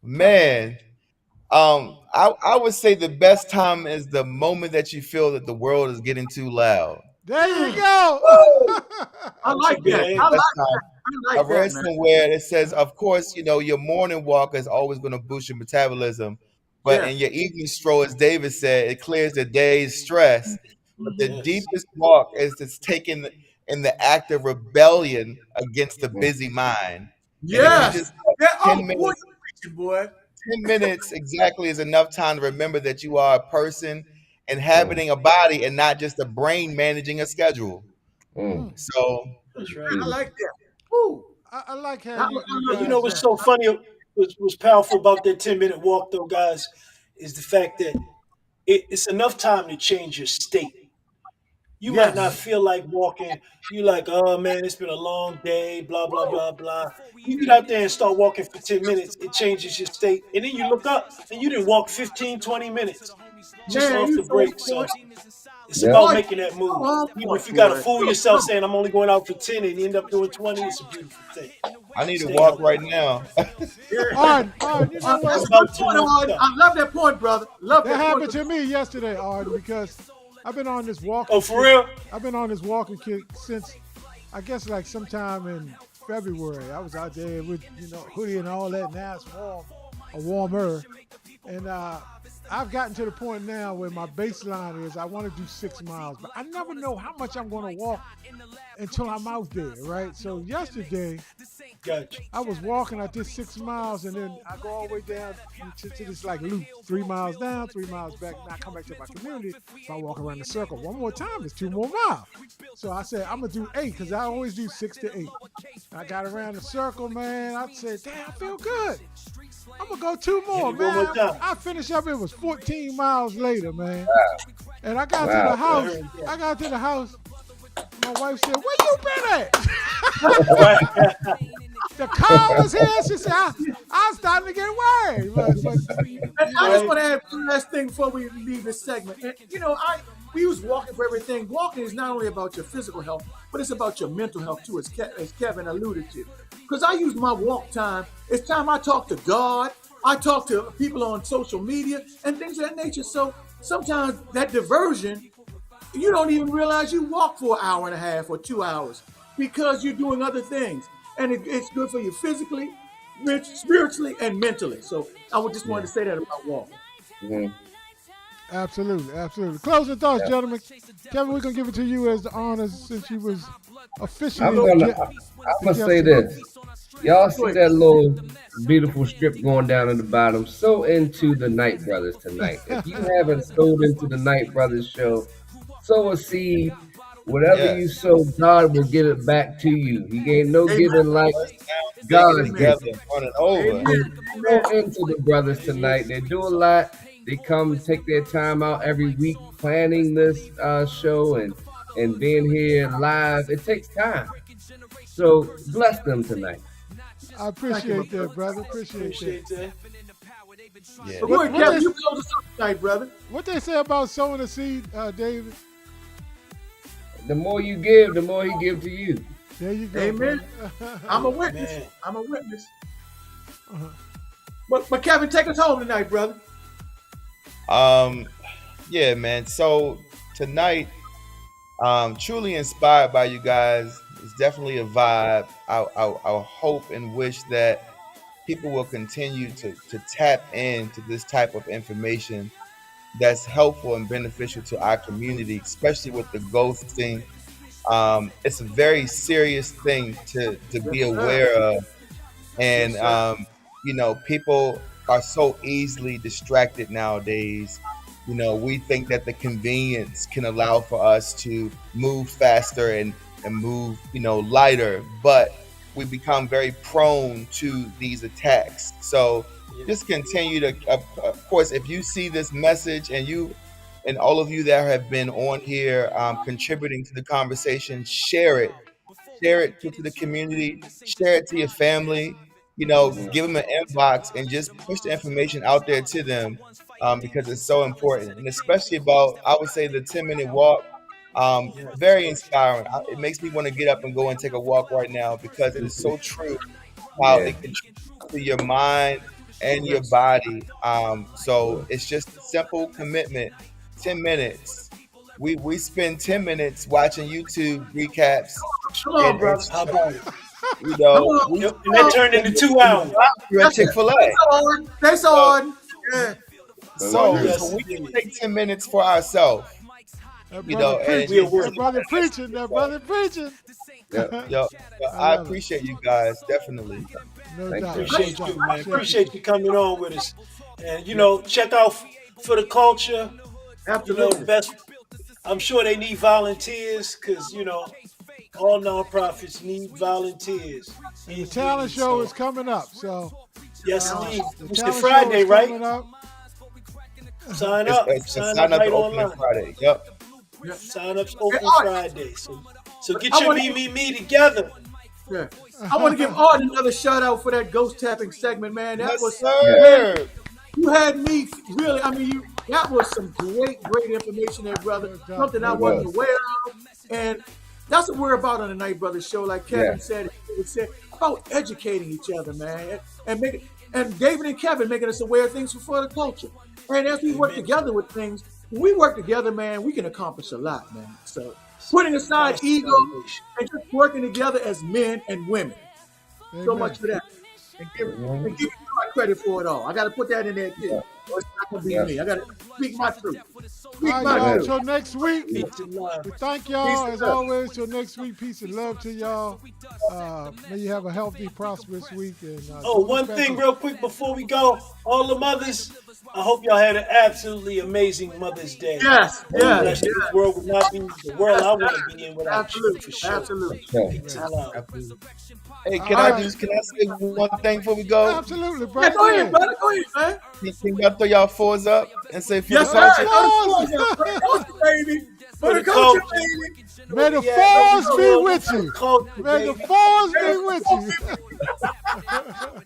[SPEAKER 4] Man, I would say the best time is the moment that you feel that the world is getting too loud.
[SPEAKER 8] There you
[SPEAKER 3] Mm,
[SPEAKER 8] go.
[SPEAKER 3] woo! I
[SPEAKER 5] That's a
[SPEAKER 3] like
[SPEAKER 5] good
[SPEAKER 3] that.
[SPEAKER 4] That's the
[SPEAKER 3] I
[SPEAKER 5] answer.
[SPEAKER 4] best
[SPEAKER 3] like
[SPEAKER 4] time.
[SPEAKER 3] that. I
[SPEAKER 4] I've
[SPEAKER 3] like that,
[SPEAKER 4] read
[SPEAKER 3] man.
[SPEAKER 4] somewhere that says, of course, your morning walk is always going to boost your metabolism, but
[SPEAKER 3] Yeah.
[SPEAKER 4] in your evening stroll, as David said, it clears the day's stress. But the
[SPEAKER 3] Mhm.
[SPEAKER 5] Yes.
[SPEAKER 4] deepest walk is it's taken in the act of rebellion against the
[SPEAKER 6] Mm,
[SPEAKER 4] busy mind. And if you
[SPEAKER 3] Yes.
[SPEAKER 4] just
[SPEAKER 3] Yeah.
[SPEAKER 4] 10
[SPEAKER 3] Oh, boy,
[SPEAKER 4] minutes,
[SPEAKER 3] you preaching, boy.
[SPEAKER 4] 10 minutes exactly is enough time to remember that you are a person
[SPEAKER 6] mm,
[SPEAKER 4] inhabiting a body and not just a brain managing a schedule.
[SPEAKER 8] Mm.
[SPEAKER 6] mm.
[SPEAKER 4] So
[SPEAKER 5] That's right.
[SPEAKER 3] I
[SPEAKER 6] Indeed.
[SPEAKER 3] like that. Woo.
[SPEAKER 8] I like how
[SPEAKER 3] I
[SPEAKER 8] you
[SPEAKER 3] love
[SPEAKER 5] And you
[SPEAKER 3] that.
[SPEAKER 5] know
[SPEAKER 8] guys
[SPEAKER 5] what's so funny? What's powerful about that 10-minute walk, though, guys, is the fact that it's enough time to change your state. You might not
[SPEAKER 3] Yes.
[SPEAKER 5] feel like walking. You like, oh man, it's been a long day, blah, blah, blah, blah. You get out there and start walking for 10 minutes, it changes your state. And then you look up and you didn't walk 15, 20 minutes just
[SPEAKER 3] Man,
[SPEAKER 5] off
[SPEAKER 3] you
[SPEAKER 5] the
[SPEAKER 3] so on
[SPEAKER 5] break. So
[SPEAKER 3] point.
[SPEAKER 5] it's
[SPEAKER 6] Yep.
[SPEAKER 5] about
[SPEAKER 3] Boy,
[SPEAKER 5] making that
[SPEAKER 3] so
[SPEAKER 5] move.
[SPEAKER 3] on
[SPEAKER 5] Even
[SPEAKER 3] point,
[SPEAKER 5] if you got to
[SPEAKER 3] boy.
[SPEAKER 5] fool
[SPEAKER 3] You're a
[SPEAKER 5] yourself
[SPEAKER 3] pro.
[SPEAKER 5] saying, I'm only going out for 10 and you end up doing 20, it's a beautiful thing.
[SPEAKER 4] I need to
[SPEAKER 5] Stay
[SPEAKER 4] walk
[SPEAKER 5] healthy.
[SPEAKER 4] right now.
[SPEAKER 3] Yeah.
[SPEAKER 8] Arden, you know
[SPEAKER 5] It's
[SPEAKER 8] what?
[SPEAKER 3] That's a good
[SPEAKER 5] about to
[SPEAKER 3] point,
[SPEAKER 5] no
[SPEAKER 3] Arden.
[SPEAKER 5] doubt.
[SPEAKER 3] I love that point, brother. Love
[SPEAKER 8] That
[SPEAKER 3] that point.
[SPEAKER 8] happened to me yesterday, Arden, because I've been on this
[SPEAKER 5] Oh,
[SPEAKER 8] walking
[SPEAKER 5] for
[SPEAKER 8] kick.
[SPEAKER 5] real?
[SPEAKER 8] I've been on this walking kick since I guess like sometime in February. I was out there with hoodie and all that. Now it's warmer, and I've gotten to the point now where my baseline is I want to do 6 miles, but I never know how much I'm going to walk until I'm out there, right? So yesterday
[SPEAKER 5] Gotcha.
[SPEAKER 8] I was walking. I did 6 miles, and then I go all the way down to this like loop. 3 miles down, 3 miles back. And I come back to my community. So I walk around the circle. One more time, it's 2 more miles. So I said I'm gonna do 8 because I always do 6 to 8. I got around the circle, man. I said, damn, I feel good. I'm gonna go two
[SPEAKER 5] Hit
[SPEAKER 8] more,
[SPEAKER 5] it one more
[SPEAKER 8] man.
[SPEAKER 5] time.
[SPEAKER 8] I finished up. It was 14 miles later, man. And I got to
[SPEAKER 6] Wow.
[SPEAKER 8] the
[SPEAKER 5] I
[SPEAKER 8] house.
[SPEAKER 5] heard
[SPEAKER 8] I
[SPEAKER 5] that.
[SPEAKER 8] got to the house. My wife said, "Where you been at?"
[SPEAKER 5] Right.
[SPEAKER 8] The call is here. She said, I'm starting to get worried. But
[SPEAKER 3] And
[SPEAKER 8] you
[SPEAKER 3] I just
[SPEAKER 8] know,
[SPEAKER 5] right.
[SPEAKER 3] want to add one last thing before we leave this segment. And we use walking for everything. Walking is not only about your physical health, but it's about your mental health too, as Kevin alluded to. Because I use my walk time. It's time I talk to God. I talk to people on social media and things of that nature. So sometimes that diversion, you don't even realize you walk for an hour and a half or 2 hours because you're doing other things. And it's good for you physically, spiritually, and mentally. So I would just wanted to say that about walking.
[SPEAKER 6] Mhm.
[SPEAKER 8] Absolutely, absolutely. Closing thoughts,
[SPEAKER 6] Yeah.
[SPEAKER 8] gentlemen. Kevin, we're gonna give it to you as the honors since you was
[SPEAKER 6] I'm
[SPEAKER 8] officially
[SPEAKER 6] gonna
[SPEAKER 8] get-
[SPEAKER 6] I'm
[SPEAKER 8] the
[SPEAKER 6] gonna
[SPEAKER 8] guest
[SPEAKER 6] say
[SPEAKER 8] tonight.
[SPEAKER 6] this. Y'all see that little beautiful strip going down at the bottom? So into the Night Brothers tonight. If you haven't sold into the Night Brothers show, sow a seed. Whatever you
[SPEAKER 4] Yes.
[SPEAKER 6] sow, God will give it back to you. He ain't no
[SPEAKER 3] Amen.
[SPEAKER 6] giving like
[SPEAKER 4] Pressed down,
[SPEAKER 6] God
[SPEAKER 4] shaking
[SPEAKER 3] Amen.
[SPEAKER 6] gives.
[SPEAKER 4] together, and running over.
[SPEAKER 3] Amen.
[SPEAKER 6] Sow
[SPEAKER 3] Amen.
[SPEAKER 6] into the brothers tonight. They do a lot. They come take their time out every week planning this show and being here live. It takes time. So bless them tonight.
[SPEAKER 8] I
[SPEAKER 3] Thank you, my
[SPEAKER 8] appreciate that,
[SPEAKER 3] brother.
[SPEAKER 8] brother. Appreciate
[SPEAKER 5] Appreciate that.
[SPEAKER 4] Yeah.
[SPEAKER 3] But go ahead,
[SPEAKER 8] What
[SPEAKER 3] Kevin.
[SPEAKER 8] is-
[SPEAKER 3] You close us up tonight, brother.
[SPEAKER 8] that. What they say about sowing a seed, David?
[SPEAKER 6] The more you give, the more he give to you.
[SPEAKER 8] There you go.
[SPEAKER 3] Amen.
[SPEAKER 8] brother.
[SPEAKER 3] I'm a witness.
[SPEAKER 5] Man.
[SPEAKER 3] I'm a witness.
[SPEAKER 8] Uh-huh.
[SPEAKER 3] But Kevin, take us home tonight, brother.
[SPEAKER 4] Yeah, man. So tonight, truly inspired by you guys. It's definitely a vibe. I hope and wish that people will continue to tap into this type of information that's helpful and beneficial to our community, especially with the ghosting. It's a very serious thing to be
[SPEAKER 3] Yes, sir.
[SPEAKER 4] aware of. And
[SPEAKER 3] Yes, sir.
[SPEAKER 4] people are so easily distracted nowadays. We think that the convenience can allow for us to move faster and move lighter, but we become very prone to these attacks. So just continue to, of course, if you see this message and all of you that have been on here contributing to the conversation, share it. Share it to the community, share it to your family,
[SPEAKER 6] Mhm.
[SPEAKER 4] give them an inbox and just push the information out there to them, because it's so important. And especially about, I would say, the 10-minute walk,
[SPEAKER 5] Yeah.
[SPEAKER 4] very inspiring. It makes me want to get up and go and take a walk right now because it is so true how
[SPEAKER 6] Yeah.
[SPEAKER 4] it contributes to your mind and your
[SPEAKER 3] Yes.
[SPEAKER 4] body. So it's just a simple commitment, 10 minutes. We spend 10 minutes watching YouTube recaps
[SPEAKER 3] Come on,
[SPEAKER 4] and
[SPEAKER 3] brother.
[SPEAKER 5] How about it?
[SPEAKER 3] Come on.
[SPEAKER 4] we
[SPEAKER 5] Yep. And that turned into 2 hours.
[SPEAKER 4] you're at Chick-fil-A.
[SPEAKER 3] They so hard. They so hard. Yeah.
[SPEAKER 4] So
[SPEAKER 5] Yes,
[SPEAKER 4] we can
[SPEAKER 5] indeed.
[SPEAKER 4] take 10 minutes for ourselves,
[SPEAKER 8] That
[SPEAKER 4] you
[SPEAKER 8] brother
[SPEAKER 4] know, and
[SPEAKER 8] preaching.
[SPEAKER 5] We are worth
[SPEAKER 8] That brother preaching. That brother preaching.
[SPEAKER 6] Yeah.
[SPEAKER 4] yo,
[SPEAKER 8] I
[SPEAKER 4] I
[SPEAKER 8] love it.
[SPEAKER 4] appreciate you guys, definitely.
[SPEAKER 8] No
[SPEAKER 6] Thank
[SPEAKER 8] doubt.
[SPEAKER 6] you.
[SPEAKER 5] Appreciate
[SPEAKER 8] No
[SPEAKER 5] you,
[SPEAKER 8] doubt.
[SPEAKER 5] man. Appreciate you coming on with us. And check out for the culture.
[SPEAKER 3] Absolutely.
[SPEAKER 5] Best. I'm sure they need volunteers because all nonprofits need volunteers.
[SPEAKER 8] And the talent show is coming up, so
[SPEAKER 5] Yes, indeed.
[SPEAKER 8] the
[SPEAKER 5] It's the
[SPEAKER 8] talent show
[SPEAKER 5] Friday,
[SPEAKER 8] is
[SPEAKER 5] right?
[SPEAKER 8] coming up.
[SPEAKER 5] Sign
[SPEAKER 4] It's,
[SPEAKER 5] up.
[SPEAKER 4] it's
[SPEAKER 5] Sign
[SPEAKER 4] sign
[SPEAKER 5] up
[SPEAKER 4] up
[SPEAKER 5] right
[SPEAKER 4] opening
[SPEAKER 5] online.
[SPEAKER 4] Friday. Yep.
[SPEAKER 5] Sign up's open
[SPEAKER 3] Hey, Art.
[SPEAKER 5] Friday. So get
[SPEAKER 3] I
[SPEAKER 5] your
[SPEAKER 3] wanna-
[SPEAKER 5] me together.
[SPEAKER 3] Yeah. I want to give Art another shout out for that ghost tapping segment, man. That
[SPEAKER 4] Yes,
[SPEAKER 3] was
[SPEAKER 4] sir.
[SPEAKER 3] you had me really. I mean, that was some great information there, brother.
[SPEAKER 8] No doubt.
[SPEAKER 3] Something I
[SPEAKER 6] It
[SPEAKER 3] wasn't
[SPEAKER 6] was.
[SPEAKER 3] aware of, and that's what we're about on the Night Brothers show. Like Kevin
[SPEAKER 6] Yeah.
[SPEAKER 3] said, it said about educating each other, man, and making and David and Kevin making us aware of things for the culture. And as we work together with things, when we work together, man, we can accomplish a lot, man. So putting aside
[SPEAKER 5] Positive
[SPEAKER 3] ego
[SPEAKER 5] foundation.
[SPEAKER 3] and just working together as men and women. So
[SPEAKER 8] Amen.
[SPEAKER 3] much for that. And give you my credit for it all. I got to put that in there too. Or it's not gonna be
[SPEAKER 6] Yeah.
[SPEAKER 3] me. I got to speak my truth. Speak
[SPEAKER 8] All
[SPEAKER 3] my
[SPEAKER 8] right, y'all.
[SPEAKER 3] truth.
[SPEAKER 8] Till next week.
[SPEAKER 5] Peace and love.
[SPEAKER 8] We thank
[SPEAKER 3] Peace
[SPEAKER 8] y'all
[SPEAKER 3] and
[SPEAKER 8] as
[SPEAKER 3] love.
[SPEAKER 8] always. Till next week, peace and love to y'all. May you have a healthy, prosperous week. And
[SPEAKER 5] Oh, one thing real quick before we go. All the mothers, I hope y'all had an absolutely amazing Mother's Day.
[SPEAKER 3] Yes, yes,
[SPEAKER 5] Bless you.
[SPEAKER 3] yes.
[SPEAKER 5] This world would not be the world I want to be in without you,
[SPEAKER 3] Absolutely,
[SPEAKER 5] for sure.
[SPEAKER 3] absolutely.
[SPEAKER 6] Yeah.
[SPEAKER 5] Peace and love.
[SPEAKER 4] Absolutely. Hey,
[SPEAKER 8] All
[SPEAKER 4] can
[SPEAKER 8] right.
[SPEAKER 4] I say one thing before we go?
[SPEAKER 8] Absolutely, bro.
[SPEAKER 3] Yeah, go ahead, brother. Go ahead, man.
[SPEAKER 4] Can y'all throw y'all fours up and say for
[SPEAKER 3] Yes,
[SPEAKER 4] the
[SPEAKER 3] sir.
[SPEAKER 4] culture?
[SPEAKER 3] For the culture, baby. For
[SPEAKER 5] For
[SPEAKER 3] the
[SPEAKER 5] the
[SPEAKER 3] culture,
[SPEAKER 5] culture.
[SPEAKER 3] baby.
[SPEAKER 8] May the
[SPEAKER 5] Yeah,
[SPEAKER 8] force be with you.
[SPEAKER 5] Culture,
[SPEAKER 8] May the
[SPEAKER 5] baby.
[SPEAKER 8] force be with you.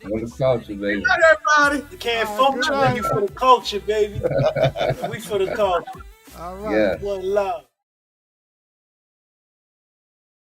[SPEAKER 6] For the culture, baby.
[SPEAKER 3] Good night, everybody.
[SPEAKER 5] You can't
[SPEAKER 8] All right,
[SPEAKER 5] function
[SPEAKER 8] good
[SPEAKER 5] when
[SPEAKER 8] night.
[SPEAKER 5] you for the culture, baby. We for the culture.
[SPEAKER 8] All right.
[SPEAKER 6] Yeah.
[SPEAKER 5] One love.